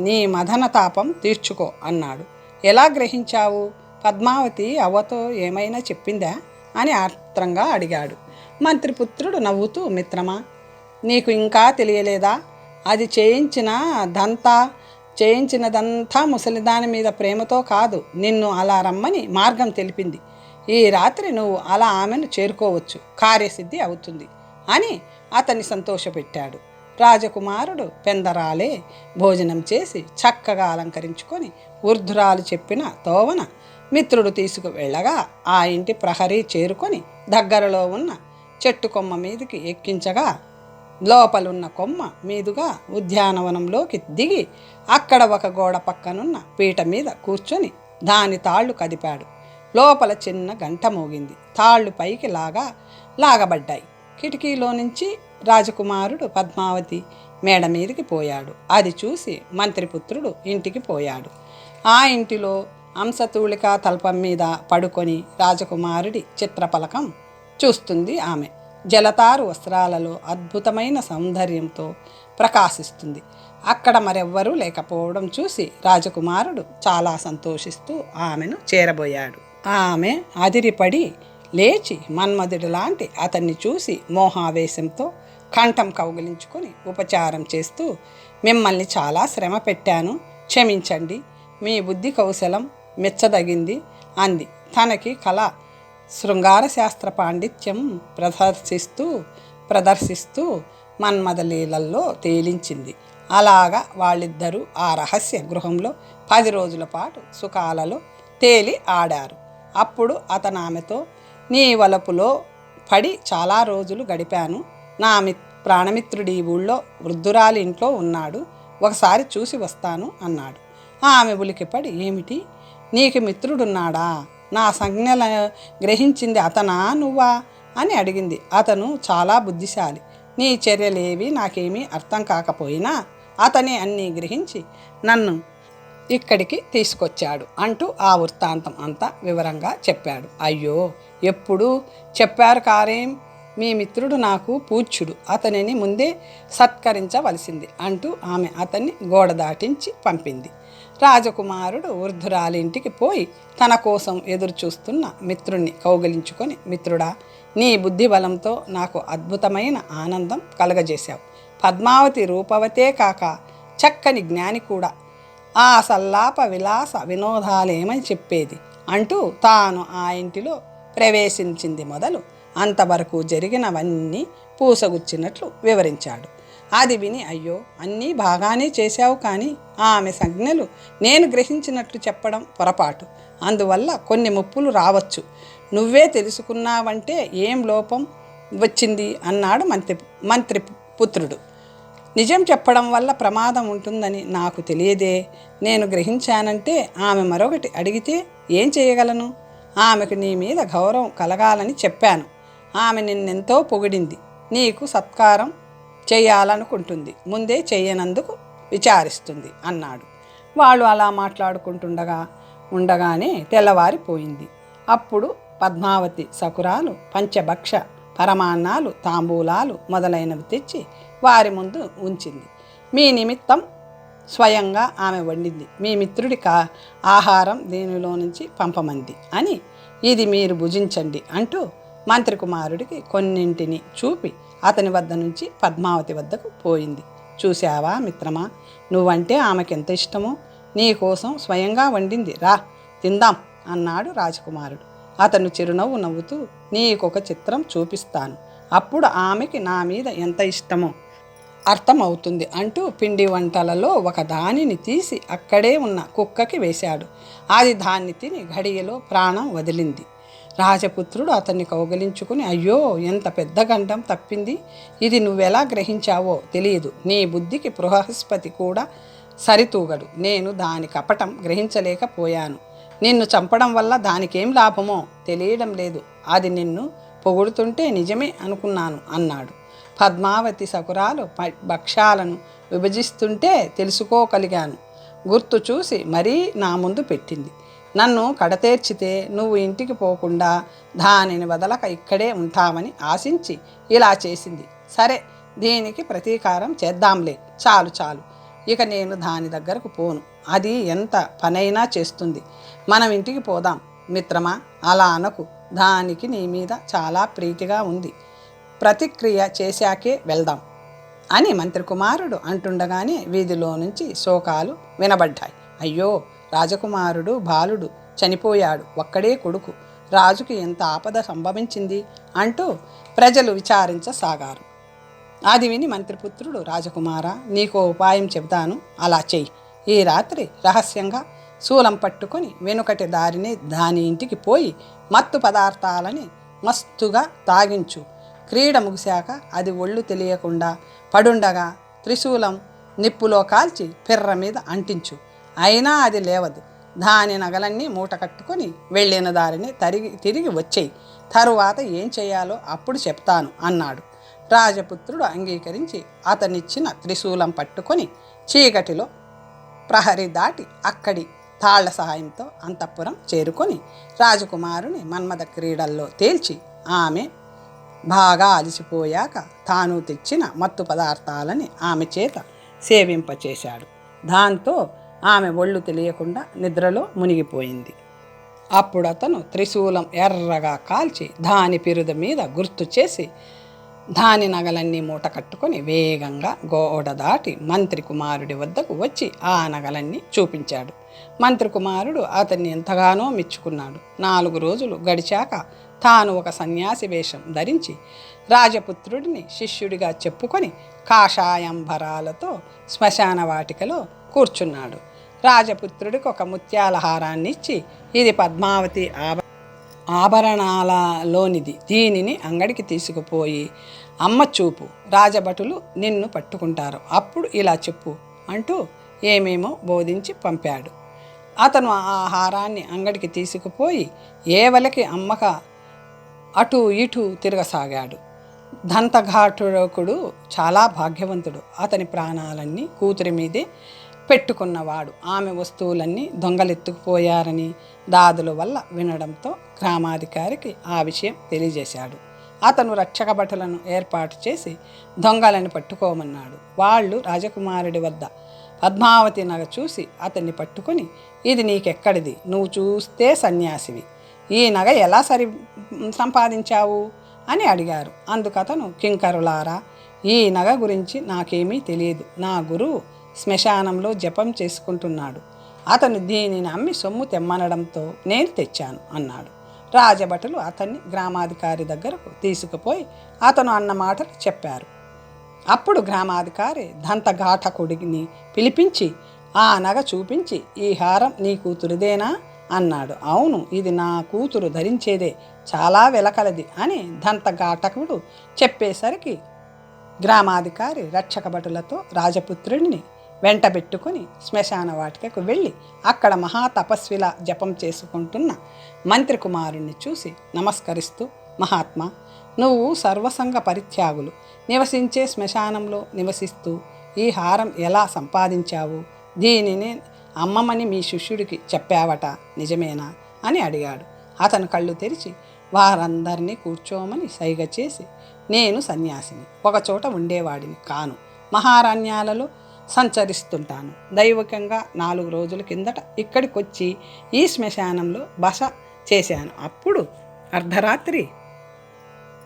నీ మదన తాపం తీర్చుకో అన్నాడు. ఎలా గ్రహించావు? పద్మావతి అవ్వతో ఏమైనా చెప్పిందా అని ఆత్రంగా అడిగాడు. మంత్రిపుత్రుడు నవ్వుతూ, మిత్రమా, నీకు ఇంకా తెలియలేదా? అది చేయించినదంతా ముసలిదాని మీద ప్రేమతో కాదు, నిన్ను అలా రమ్మని మార్గం తెలిపింది. ఈ రాత్రి నువ్వు అలా ఆమెను చేరుకోవచ్చు, కార్యసిద్ధి అవుతుంది అని అతన్ని సంతోషపెట్టాడు. రాజకుమారుడు పెందరాలే భోజనం చేసి చక్కగా అలంకరించుకొని వృద్ధురాలు చెప్పిన తోవన మిత్రుడు తీసుకు వెళ్ళగా ఆ ఇంటి ప్రహరీ చేరుకొని దగ్గరలో ఉన్న చెట్టు కొమ్మ మీదకి ఎక్కించగా లోపలున్న కొమ్మ మీదుగా ఉద్యానవనంలోకి దిగి అక్కడ ఒక గోడ పక్కనున్న పీట మీద కూర్చొని దాని తాళ్ళు కదిపాడు. లోపల చిన్న గంట మోగింది. తాళ్ళు పైకి లాగబడ్డాయి. కిటికీలో నుంచి రాజకుమారుడు పద్మావతి మేడ మీదకి పోయాడు. అది చూసి మంత్రిపుత్రుడు ఇంటికి పోయాడు. ఆ ఇంటిలో అంశతూళిక తల్పం మీద పడుకొని రాజకుమారుడి చిత్రపలకం చూస్తుంది. ఆమె జలతారు వస్త్రాలలో అద్భుతమైన సౌందర్యంతో ప్రకాశిస్తుంది. అక్కడ మరెవ్వరూ లేకపోవడం చూసి రాజకుమారుడు చాలా సంతోషిస్తూ ఆమెను చేరబోయాడు. ఆమె అదిరిపడి లేచి మన్మధుడు లాంటి అతన్ని చూసి మోహావేశంతో కంఠం కౌగిలించుకొని ఉపచారం చేస్తూ, మిమ్మల్ని చాలా శ్రమ పెట్టాను, క్షమించండి, మీ బుద్ధి కౌశలం మెచ్చదగింది అంది. తనకి కళ శృంగార శాస్త్ర పాండిత్యం ప్రదర్శిస్తూ మన్మథలీలల్లో తేలించింది. అలాగా వాళ్ళిద్దరూ ఆ రహస్య గృహంలో 10 రోజుల పాటు సుఖాలలో తేలి ఆడారు. అప్పుడు అతను ఆమెతో, నీ వలపులో పడి చాలా రోజులు గడిపాను, నా ప్రాణమిత్రుడి ఊళ్ళో వృద్ధురాలి ఇంట్లో ఉన్నాడు, ఒకసారి చూసి వస్తాను అన్నాడు. ఆమె ఉలికిపడి, ఏమిటి, నీకు మిత్రుడున్నాడా? నా సంజ్ఞల గ్రహించింది అతనా నువ్వా అని అడిగింది. అతను చాలా బుద్ధిశాలి, నీ చర్యలేవి నాకేమీ అర్థం కాకపోయినా అతనే అన్నీ గ్రహించి నన్ను ఇక్కడికి తీసుకొచ్చాడు అంటూ ఆ వృత్తాంతం అంతా వివరంగా చెప్పాడు. అయ్యో, ఎప్పుడు చెప్పారు కారేం, మీ మిత్రుడు నాకు పూజ్యుడు, అతనిని ముందే సత్కరించవలసింది అంటూ ఆమె అతన్ని గోడ దాటించి పంపింది. రాజకుమారుడు వృద్ధురాలింటికి పోయి తన కోసం ఎదురు చూస్తున్న మిత్రుణ్ణి కౌగిలించుకొని, మిత్రుడా, నీ బుద్ధి బలంతో నాకు అద్భుతమైన ఆనందం కలగజేశావు. పద్మావతి రూపవతే కాక చక్కని జ్ఞాని కూడా. ఆ సల్లాప విలాస వినోదాలేమని చెప్పేది అంటూ తాను ఆ ఇంటిలో ప్రవేశించింది మొదలు అంతవరకు జరిగినవన్నీ పూసగుచ్చినట్లు వివరించాడు. అది విని, అయ్యో, అన్నీ బాగానే చేశావు, కానీ ఆమె సంజ్ఞలు నేను గ్రహించినట్లు చెప్పడం పొరపాటు. అందువల్ల కొన్ని ముప్పులు రావచ్చు. నువ్వే తెలుసుకున్నావంటే ఏం లోపం వచ్చింది అన్నాడు మంత్రి పుత్రుడు. నిజం చెప్పడం వల్ల ప్రమాదం ఉంటుందని నాకు తెలియదే. నేను గ్రహించానంటే ఆమె మరొకటి అడిగితే ఏం చేయగలను? ఆమెకు నీ మీద గౌరవం కలగాలని చెప్పాను. ఆమె నిన్నెంతో పొగిడింది. నీకు సత్కారం చేయాలనుకుంటుంది. ముందే చెయ్యనందుకు విచారిస్తుంది అన్నాడు. వాళ్ళు అలా ఉండగానే తెల్లవారిపోయింది. అప్పుడు పద్మావతి సకురాలు పంచభక్ష పరమాన్నాలు, తాంబూలాలు మొదలైనవి తెచ్చి వారి ముందు ఉంచింది. మీ నిమిత్తం స్వయంగా ఆమె వండింది. మీ మిత్రుడి ఆహారం దీనిలో నుంచి పంపమంది అని, ఇది మీరు భుజించండి అంటూ మంత్రి కుమారుడికి కొన్నింటిని చూపి అతని వద్ద నుంచి పద్మావతి వద్దకు పోయింది. చూశావా మిత్రమా, నువ్వంటే ఆమెకెంత ఇష్టమో. నీకోసం స్వయంగా వండింది, రా తిందాం అన్నాడు రాజకుమారుడు. అతను చిరునవ్వు నవ్వుతూ, నీకొక చిత్రం చూపిస్తాను, అప్పుడు ఆమెకి నా మీద ఎంత ఇష్టమో అర్థమవుతుంది అంటూ పిండి వంటలలో ఒక దానిని తీసి అక్కడే ఉన్న కుక్కకి వేశాడు. అది దాన్ని తిని ఘడియలో ప్రాణం వదిలింది. రాజపుత్రుడు అతన్ని కౌగిలించుకుని, అయ్యో, ఎంత పెద్ద గండం తప్పింది. ఇది నువ్వెలా గ్రహించావో తెలియదు. నీ బుద్ధికి బృహస్పతి కూడా సరితూగడు. నేను దాని కపటం గ్రహించలేకపోయాను. నిన్ను చంపడం వల్ల దానికేం లాభమో తెలియడం లేదు. అది నిన్ను పొగుడుతుంటే నిజమే అనుకున్నాను అన్నాడు. పద్మావతి సకురాలు భక్ష్యాలను విభజిస్తుంటే తెలుసుకోగలిగాను. గుర్తు చూసి మరీ నా ముందు పెట్టింది. నన్ను కడతేర్చితే నువ్వు ఇంటికి పోకుండా దానిని వదలక ఇక్కడే ఉంటామని ఆశించి ఇలా చేసింది. సరే, దీనికి ప్రతీకారం చేద్దాంలే. చాలు చాలు, ఇక నేను దాని దగ్గరకు పోను. అది ఎంత పనైనా చేస్తుంది. మనం ఇంటికి పోదాం. మిత్రమా, అలా అనకు. దానికి నీ మీద చాలా ప్రీతిగా ఉంది. ప్రతిక్రియ చేశాకే వెళ్దాం అని మంత్రి కుమారుడు అంటుండగానే వీధిలో నుంచి శోకాలు వినబడ్డాయి. అయ్యో, రాజకుమారుడు బాలుడు చనిపోయాడు, ఒక్కడే కొడుకు, రాజుకి ఎంత ఆపద సంభవించింది అంటూ ప్రజలు విచారించసాగారు. అది విని మంత్రిపుత్రుడు, రాజకుమారా, నీకో ఉపాయం చెబుతాను, అలా చెయ్యి. ఈ రాత్రి రహస్యంగా శూలం పట్టుకొని వెనుకటి దారిని దాని ఇంటికి పోయి మత్తు పదార్థాలని మస్తుగా తాగించు. క్రీడ ముగిశాక అది ఒళ్ళు తెలియకుండా పడుండగా త్రిశూలం నిప్పులో కాల్చి పిర్ర మీద అంటించు. అయినా అది లేవదు. దాని నగలన్నీ మూట కట్టుకొని వెళ్ళిన దారిని తిరిగి వచ్చేయి. తరువాత ఏం చేయాలో అప్పుడు చెప్తాను అన్నాడు. రాజపుత్రుడు అంగీకరించి అతనిచ్చిన త్రిశూలం పట్టుకొని చీకటిలో ప్రహరీ దాటి అక్కడి తాళ్ల సహాయంతో అంతఃపురం చేరుకొని రాజకుమారుని మన్మథ క్రీడల్లో తేల్చి ఆమె బాగా అలసిపోయాక తాను తెచ్చిన మత్తు పదార్థాలని ఆమె చేత సేవింపచేశాడు. దాంతో ఆమె ఒళ్ళు తెలియకుండా నిద్రలో మునిగిపోయింది. అప్పుడు అతను త్రిశూలం ఎర్రగా కాల్చి దాని పిరుద మీద గుర్తు చేసి దాని నగలన్నీ మూట కట్టుకొని వేగంగా గోడ దాటి మంత్రి కుమారుడి వద్దకు వచ్చి ఆ నగలన్నీ చూపించాడు. మంత్రి కుమారుడు అతన్ని ఎంతగానో మెచ్చుకున్నాడు. 4 రోజులు గడిచాక తాను ఒక సన్యాసి వేషం ధరించి రాజపుత్రుడిని శిష్యుడిగా చెప్పుకొని కాషాయంబరాలతో శ్మశాన వాటికలో కూర్చున్నాడు. రాజపుత్రుడికి ఒక ముత్యాల హారాన్ని ఇచ్చి, ఇది పద్మావతి ఆభరణాలలోనిది. దీనిని అంగడికి తీసుకుపోయి అమ్మ చూపు. రాజభటులు నిన్ను పట్టుకుంటారు. అప్పుడు ఇలా చెప్పు అంటూ ఏమేమో బోధించి పంపాడు. అతను ఆ హారాన్ని అంగడికి తీసుకుపోయి ఏవలకి అమ్మక అటు ఇటు తిరగసాగాడు. దంతఘాటుకుడు చాలా భాగ్యవంతుడు. అతని ప్రాణాలన్నీ కూతురి మీదే పెట్టుకున్నవాడు. ఆమె వస్తువులన్నీ దొంగలెత్తుకుపోయారని దాదుల వల్ల వినడంతో గ్రామాధికారికి ఆ విషయం తెలియజేశాడు. అతను రక్షక భటులను ఏర్పాటు చేసి దొంగలను పట్టుకోమన్నాడు. వాళ్ళు రాజకుమారుడి వద్ద పద్మావతి నగ చూసి అతన్ని పట్టుకొని, ఇది నీకెక్కడిది? నువ్వు చూస్తే సన్యాసివి. ఈ నగ ఎలా సంపాదించావు అని అడిగారు. అందుకతను, కింకరులారా, ఈ నగ గురించి నాకేమీ తెలియదు. నా గురువు శ్మశానంలో జపం చేసుకుంటున్నాడు. అతను దీనిని అమ్మి సొమ్ము తెమ్మనడంతో నేను తెచ్చాను అన్నాడు. రాజభటులు అతన్ని గ్రామాధికారి దగ్గరకు తీసుకుపోయి అతను అన్న మాటలు చెప్పారు. అప్పుడు గ్రామాధికారి దంతఘాటకుడిని పిలిపించి ఆ నగ చూపించి, ఈ హారం నీ కూతురుదేనా అన్నాడు. అవును, ఇది నా కూతురు ధరించేదే, చాలా వెలకలది అని దంతఘాటకుడు చెప్పేసరికి గ్రామాధికారి రక్షక భటులతో రాజపుత్రుడిని వెంటబెట్టుకుని శ్మశాన వాటికకు వెళ్ళి అక్కడ మహాతపస్విలా జపం చేసుకుంటున్న మంత్రి కుమారుణ్ణి చూసి నమస్కరిస్తూ, మహాత్మా, నువ్వు సర్వసంగ పరిత్యాగులు నివసించే శ్మశానంలో నివసిస్తూ ఈ హారం ఎలా సంపాదించావు? దీనిని అమ్మమని మీ శిష్యుడికి చెప్పావట, నిజమేనా అని అడిగాడు. అతను కళ్ళు తెరిచి వారందరినీ కూర్చోమని సైగ చేసి, నేను సన్యాసిని, ఒకచోట ఉండేవాడిని కాను, మహారణ్యాలలో సంచరిస్తుంటాను. దైవికంగా 4 రోజుల కిందట ఇక్కడికొచ్చి ఈ శ్మశానంలో బస చేశాను. అప్పుడు అర్ధరాత్రి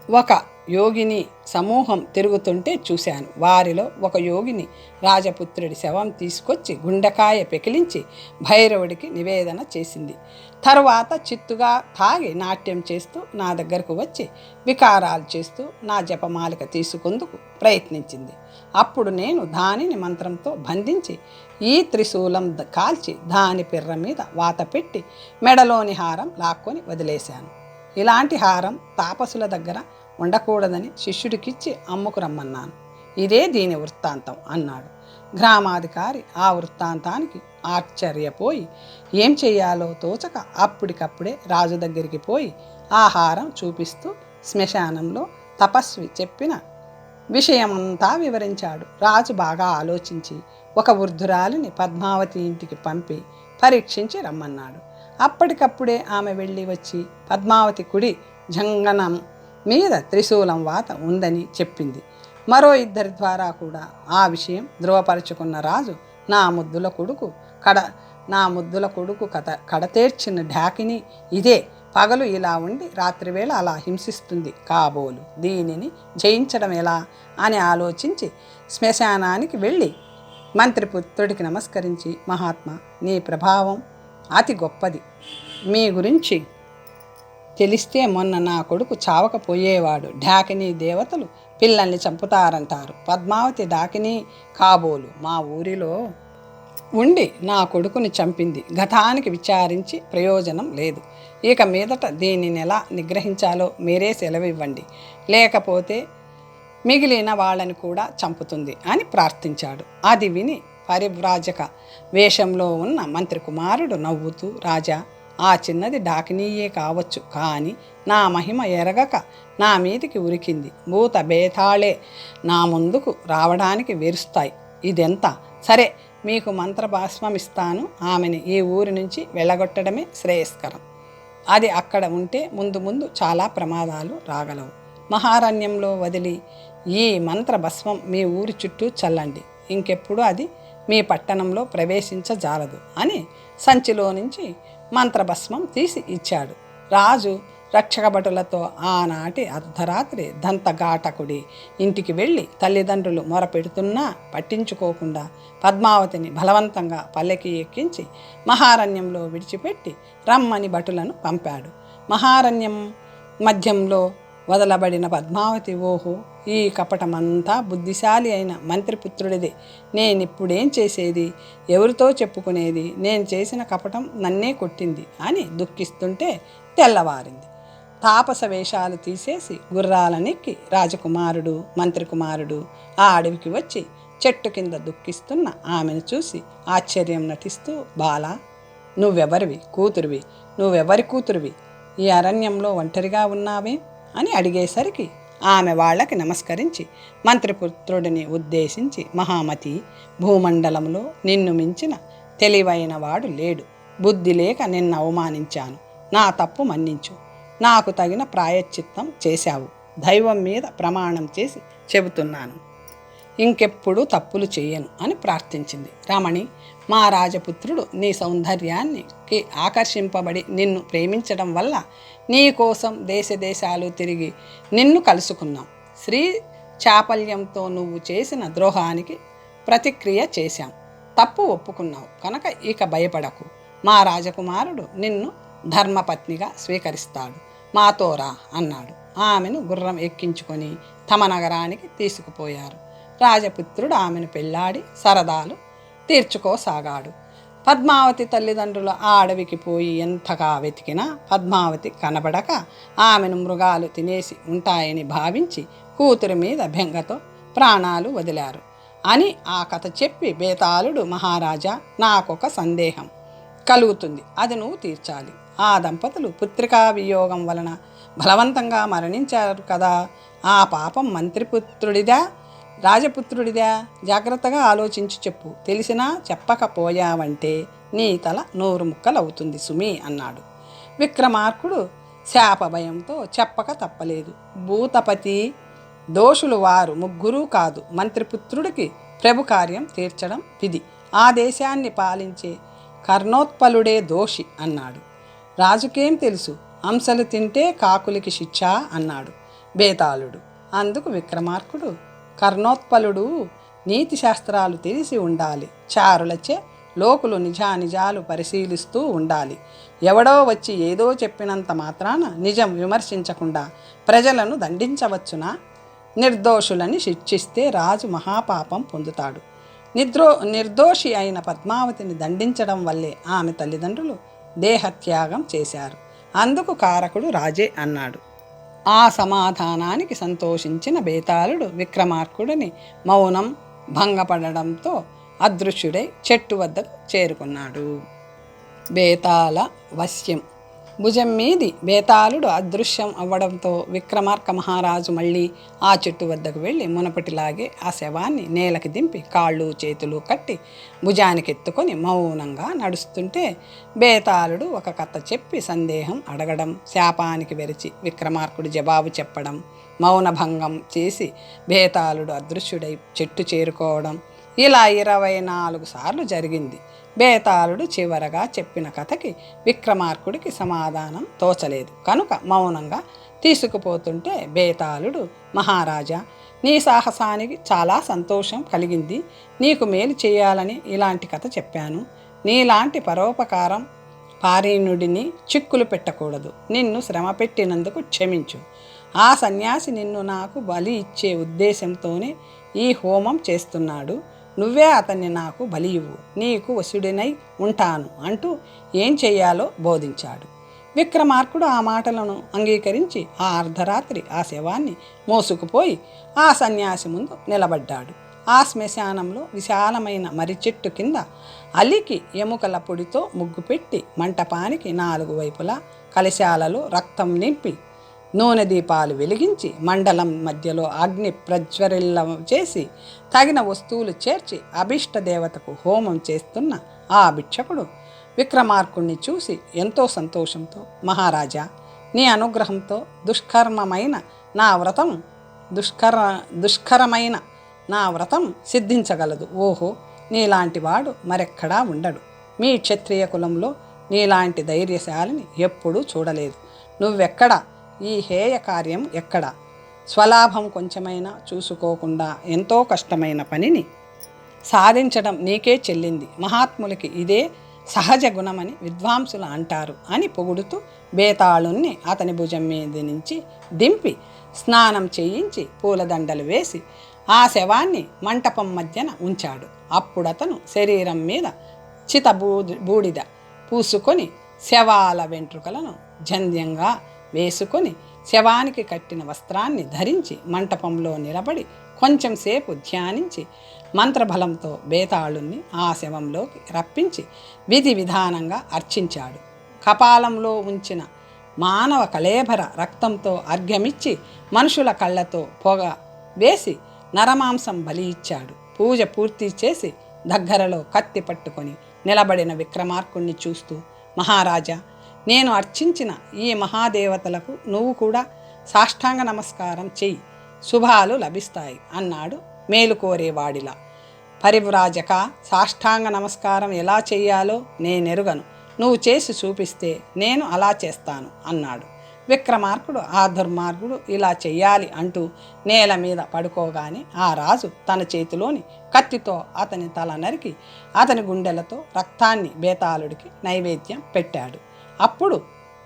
ఒక యోగిని సమూహం తిరుగుతుంటే చూశాను. వారిలో ఒక యోగిని రాజపుత్రుడి శవం తీసుకొచ్చి గుండెకాయ పెకిలించి భైరవుడికి నివేదన చేసింది. తరువాత చిత్తుగా తాగి నాట్యం చేస్తూ నా దగ్గరకు వచ్చి వికారాలు చేస్తూ నా జపమాలిక తీసుకుందుకు ప్రయత్నించింది. అప్పుడు నేను దానిని మంత్రంతో బంధించి ఈ త్రిశూలం కాల్చి దాని పిర్ర మీద వాత పెట్టి మెడలోని హారం లాక్కొని వదిలేశాను. ఇలాంటి హారం తాపసుల దగ్గర ఉండకూడదని శిష్యుడికిచ్చి అమ్ముకు రమ్మన్నాను. ఇదే దీని వృత్తాంతం అన్నాడు. గ్రామాధికారి ఆ వృత్తాంతానికి ఆశ్చర్యపోయి ఏం చెయ్యాలో తోచక అప్పటికప్పుడే రాజు దగ్గరికి పోయి ఆ హారం చూపిస్తూ శ్మశానంలో తపస్వి చెప్పిన విషయమంతా వివరించాడు. రాజు బాగా ఆలోచించి ఒక వృద్ధురాలిని పద్మావతి ఇంటికి పంపి పరీక్షించి రమ్మన్నాడు. అప్పటికప్పుడే ఆమె వెళ్ళి వచ్చి పద్మావతి కుడి జంగనం మీద త్రిశూలం వాత ఉందని చెప్పింది. మరో 2 ద్వారా కూడా ఆ విషయం ధృవపరుచుకున్న రాజు నా ముద్దుల కొడుకు కడతేర్చిన ఢాకిని ఇదే, పగలు ఇలా ఉండి రాత్రివేళ అలా హింసిస్తుంది కాబోలు, దీనిని జయించడం ఎలా అని ఆలోచించి శ్మశానానికి వెళ్ళి మంత్రిపుత్రుడికి నమస్కరించి, మహాత్మా, నీ ప్రభావం అతి గొప్పది, మీ గురించి తెలిస్తే మొన్న నా కొడుకు చావకపోయేవాడు. ఢాకినీ దేవతలు పిల్లల్ని చంపుతారంటారు. పద్మావతి ఢాకినీ కాబోలు మా ఊరిలో ఉండి నా కొడుకుని చంపింది. గతానికి విచారించి ప్రయోజనం లేదు. ఇక మీదట దీనిని ఎలా నిగ్రహించాలో మీరే సెలవివ్వండి, లేకపోతే మిగిలిన వాళ్ళని కూడా చంపుతుంది అని ప్రార్థించాడు. అది విని పరివ్రాజక వేషంలో ఉన్న మంత్రి కుమారుడు నవ్వుతూ, రాజా, ఆ చిన్నది డాకినీయే కావచ్చు, కానీ నా మహిమ ఎరగక నా మీదికి ఉరికింది. భూత బేతాళే నా ముందుకు రావడానికి వేరుస్తాయి. ఇదెంత సరే, మీకు మంత్రభాస్మమిస్తాను. ఆమెని ఈ ఊరి నుంచి వెళ్ళగొట్టడమే శ్రేయస్కరం. అది అక్కడ ఉంటే ముందు చాలా ప్రమాదాలు రాగలవు. మహారణ్యంలో వదిలి ఈ మంత్రభస్మం మీ ఊరి చుట్టూ చల్లండి. ఇంకెప్పుడు అది మీ పట్టణంలో ప్రవేశించజాలదు అని సంచిలో నుంచి మంత్రభస్మం తీసి ఇచ్చాడు. రాజు రక్షక భటులతో ఆనాటి అర్ధరాత్రి దంతఘాటకుడి ఇంటికి వెళ్ళి తల్లిదండ్రులు మొరపెడుతున్నా పట్టించుకోకుండా పద్మావతిని బలవంతంగా పల్లెకి ఎక్కించి మహారణ్యంలో విడిచిపెట్టి రమ్మని భటులను పంపాడు. మహారణ్యం మధ్యంలో వదలబడిన పద్మావతి, ఓహో, ఈ కపటమంతా బుద్ధిశాలి అయిన మంత్రిపుత్రుడిదే. నేనిప్పుడేం చేసేది, ఎవరితో చెప్పుకునేది, నేను చేసిన కపటం నన్నే కొట్టింది అని దుఃఖిస్తుంటే తెల్లవారింది. తాపస వేషాలు తీసేసి గుర్రాలనెక్కి రాజకుమారుడు మంత్రి కుమారుడు ఆ అడవికి వచ్చి చెట్టు కింద దుఃఖిస్తున్న ఆమెను చూసి ఆశ్చర్యం నటిస్తూ, బాలా, నువ్వెవరివి కూతురివి, నువ్వెవరి కూతురివి, ఈ అరణ్యంలో ఒంటరిగా ఉన్నావే అని అడిగేసరికి ఆమె వాళ్ళకి నమస్కరించి మంత్రిపుత్రుడిని ఉద్దేశించి, మహామతి, భూమండలంలో నిన్ను మించిన తెలివైన వాడు లేడు. బుద్ధి లేక నిన్ను అవమానించాను. నా తప్పు మన్నించు. నాకు తగిన ప్రాయశ్చిత్తం చేశావు. దైవం మీద ప్రమాణం చేసి చెబుతున్నాను, ఇంకెప్పుడు తప్పులు చేయను అని ప్రార్థించింది. రమణి, మా రాజపుత్రుడు నీ సౌందర్యానికి ఆకర్షింపబడి నిన్ను ప్రేమించడం వల్ల నీ కోసం దేశాలు తిరిగి నిన్ను కలుసుకున్నాం. శ్రీ చాపల్యంతో నువ్వు చేసిన ద్రోహానికి ప్రతిక్రియ చేశాం. తప్పు ఒప్పుకున్నావు కనుక ఇక భయపడకు. మా రాజకుమారుడు నిన్ను ధర్మపత్నిగా స్వీకరిస్తాడు. మాతో రా అన్నాడు. ఆమెను గుర్రం ఎక్కించుకొని తమ నగరానికి తీసుకుపోయారు. రాజపుత్రుడు ఆమెను పెళ్లాడి సరదాలు తీర్చుకోసాగాడు. పద్మావతి తల్లిదండ్రులు ఆ అడవికి పోయి ఎంతగా వెతికినా పద్మావతి కనబడక ఆమెను మృగాలు తినేసి ఉంటాయని భావించి కూతురి మీద బెంగతో ప్రాణాలు వదిలారు అని ఆ కథ చెప్పి బేతాళుడు, మహారాజా, నాకొక సందేహం కలుగుతుంది, అది నువ్వు తీర్చాలి. ఆ దంపతులు పుత్రికా వియోగం వలన బలవంతంగా మరణించారు కదా, ఆ పాపం మంత్రిపుత్రుడిదా రాజపుత్రుడిదా? జాగ్రత్తగా ఆలోచించి చెప్పు. తెలిసినా చెప్పకపోయావంటే నీ తల 100 ముక్కలవుతుంది సుమి అన్నాడు. విక్రమార్కుడు శాప భయంతో చెప్పక తప్పలేదు. భూతపతి దోషులు వారు 3 కాదు, మంత్రిపుత్రుడికి ప్రభు కార్యం తీర్చడం విధి. ఆ దేశాన్ని పాలించే కర్ణోత్పలుడే దోషి అన్నాడు. రాజుకేం తెలుసు, అంశలు తింటే కాకులకి శిక్ష అన్నాడు బేతాళుడు. అందుకు విక్రమార్కుడు, కర్ణోత్పలుడు నీతి శాస్త్రాలు తెలిసి ఉండాలి. చారులచే లోకులు నిజానిజాలు పరిశీలిస్తూ ఉండాలి. ఎవడో వచ్చి ఏదో చెప్పినంత మాత్రాన నిజం విమర్శించకుండా ప్రజలను దండించవచ్చునా? నిర్దోషులని శిక్షిస్తే రాజు మహాపాపం పొందుతాడు. నిర్దోషి అయిన పద్మావతిని దండించడం వల్లే ఆమె తల్లిదండ్రులు దేహత్యాగం చేశారు. అందుకు కారకుడు రాజే అన్నాడు. ఆ సమాధానానికి సంతోషించిన బేతాళుడు విక్రమార్కుడిని మౌనం భంగపడడంతో అదృశ్యుడై చెట్టు వద్దకు చేరుకున్నాడు. బేతాళ వశ్యం. భుజం మీది బేతాళుడు అదృశ్యం అవ్వడంతో విక్రమార్క మహారాజు మళ్ళీ ఆ చెట్టు వద్దకు వెళ్ళి మునపటిలాగే ఆ శవాన్ని నేలకి దింపి కాళ్ళు చేతులు కట్టి భుజానికి ఎత్తుకొని మౌనంగా నడుస్తుంటే బేతాళుడు ఒక కథ చెప్పి సందేహం అడగడం, శాపానికి వెరచి విక్రమార్కుడు జవాబు చెప్పడం, మౌనభంగం చేసి బేతాళుడు అదృశ్యుడై చెట్టు చేరుకోవడం, ఇలా 24 సార్లు జరిగింది. బేతాళుడు చివరగా చెప్పిన కథకి విక్రమార్కుడికి సమాధానం తోచలేదు కనుక మౌనంగా తీసుకుపోతుంటే బేతాళుడు, మహారాజా, నీ సాహసానికి చాలా సంతోషం కలిగింది. నీకు మేలు చేయాలని ఇలాంటి కథ చెప్పాను. నీలాంటి పరోపకారం పారీణుడిని చిక్కులు పెట్టకూడదు. నిన్ను శ్రమ పెట్టినందుకు క్షమించు. ఆ సన్యాసి నిన్ను నాకు బలి ఇచ్చే ఉద్దేశంతోనే ఈ హోమం చేస్తున్నాడు. నువ్వే అతన్ని నాకు బలి ఇవ్వు, నీకు వశుడినై ఉంటాను అంటూ ఏం చెయ్యాలో బోధించాడు. విక్రమార్కుడు ఆ మాటలను అంగీకరించి ఆ అర్ధరాత్రి ఆ శవాన్ని మోసుకుపోయి ఆ సన్యాసి ముందు నిలబడ్డాడు. ఆ శ్మశానంలో విశాలమైన మర్రి చెట్టు కింద అలికి ఎముకల పొడితో ముగ్గు పెట్టి మంటపానికి 4 వైపులా కలశాలలో రక్తం నింపి నూనె దీపాలు వెలిగించి మండలం మధ్యలో అగ్ని ప్రజ్వరిల్లం చేసి తగిన వస్తువులు చేర్చి అభిష్ట దేవతకు హోమం చేస్తున్న ఆ భిక్షకుడు విక్రమార్కుణ్ణి చూసి ఎంతో సంతోషంతో, మహారాజా, నీ అనుగ్రహంతో దుష్కరమైన నా వ్రతం సిద్ధించగలదు. ఓహో, నీలాంటి వాడు మరెక్కడా ఉండడు. మీ క్షత్రియ కులంలో నీలాంటి ధైర్యశాలిని ఎప్పుడూ చూడలేదు. నువ్వెక్కడా? ఈ హేయ కార్యం ఎక్కడ? స్వలాభం కొంచెమైనా చూసుకోకుండా ఎంతో కష్టమైన పనిని సాధించడం నీకే చెల్లింది. మహాత్ములకి ఇదే సహజ గుణమని విద్వాంసులు అంటారు అని పొగుడుతూ బేతాళుణ్ణి అతని భుజం మీద నుంచి దింపి స్నానం చేయించి పూలదండలు వేసి ఆ శవాన్ని మంటపం మధ్యన ఉంచాడు. అప్పుడతను శరీరం మీద బూడిద పూసుకొని శవాల వెంట్రుకలను జంధ్యంగా వేసుకొని శవానికి కట్టిన వస్త్రాన్ని ధరించి మంటపంలో నిలబడి కొంచెం సేపు ధ్యానించి మంత్రబలంతో బేతాళుణ్ణి ఆ శవంలోకి రప్పించి విధి విధానంగా అర్చించాడు. కపాలంలో ఉంచిన మానవ కళేభర రక్తంతో అర్ఘ్యమిచ్చి మనుషుల కళ్ళతో పొగ వేసి నరమాంసం బలి ఇచ్చాడు. పూజ పూర్తి చేసి దగ్గరలో కత్తి పట్టుకొని నిలబడిన విక్రమార్కుణ్ణి చూస్తూ, మహారాజా, నేను అర్చించిన ఈ మహాదేవతలకు నువ్వు కూడా సాష్టాంగ నమస్కారం చెయ్యి, శుభాలు లభిస్తాయి అన్నాడు మేలుకోరేవాడిలా. పరివ్రాజక, సాష్టాంగ నమస్కారం ఎలా చెయ్యాలో నేనెరుగను. నువ్వు చేసి చూపిస్తే నేను అలా చేస్తాను అన్నాడు. విక్రమార్కుడు ఆ దుర్మార్గుడు ఇలా చెయ్యాలి అంటూ నేల మీద పడుకోగానే ఆ రాజు తన చేతిలోని కత్తితో అతని తల నరికి అతని గుండెలతో రక్తాన్ని బేతాళుడికి నైవేద్యం పెట్టాడు. అప్పుడు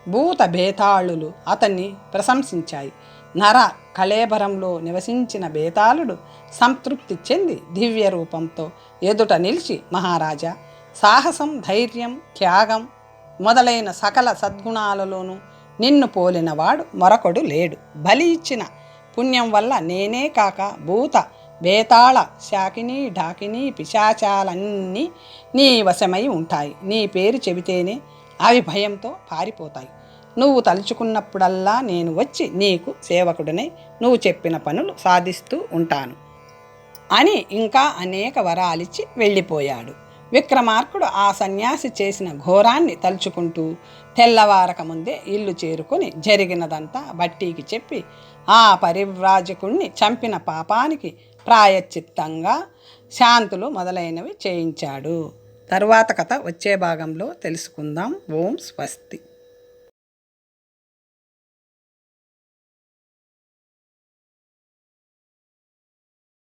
భూత బేతాళులు అతన్ని ప్రశంసించాయి. నర కళేబరంలో నివసించిన బేతాళుడు సంతృప్తి చెంది దివ్య రూపంతో ఎదుట నిలిచి, మహారాజా, సాహసం, ధైర్యం, త్యాగం మొదలైన సకల సద్గుణాలలోనూ నిన్ను పోలినవాడు మరొకడు లేడు. బలి ఇచ్చిన పుణ్యం వల్ల నేనే కాక భూత బేతాళ శాకిని ఢాకిని పిశాచాలన్నీ నీ వశమై ఉంటాయి. నీ పేరు చెబితేనే అవి భయంతో పారిపోతాయి. నువ్వు తలుచుకున్నప్పుడల్లా నేను వచ్చి నీకు సేవకుడినై నువ్వు చెప్పిన పనులు సాధిస్తూ ఉంటాను అని ఇంకా అనేక వరాలిచ్చి వెళ్ళిపోయాడు. విక్రమార్కుడు ఆ సన్యాసి చేసిన ఘోరాన్ని తలుచుకుంటూ తెల్లవారక ముందే ఇల్లు చేరుకుని జరిగినదంతా బట్టీకి చెప్పి ఆ పరివ్రాజకుణ్ణి చంపిన పాపానికి ప్రాయశ్చిత్తంగా శాంతులు మొదలైనవి చేయించాడు. తరువాత కథ వచ్చే భాగంలో తెలుసుకుందాం. ఓం స్వస్తి.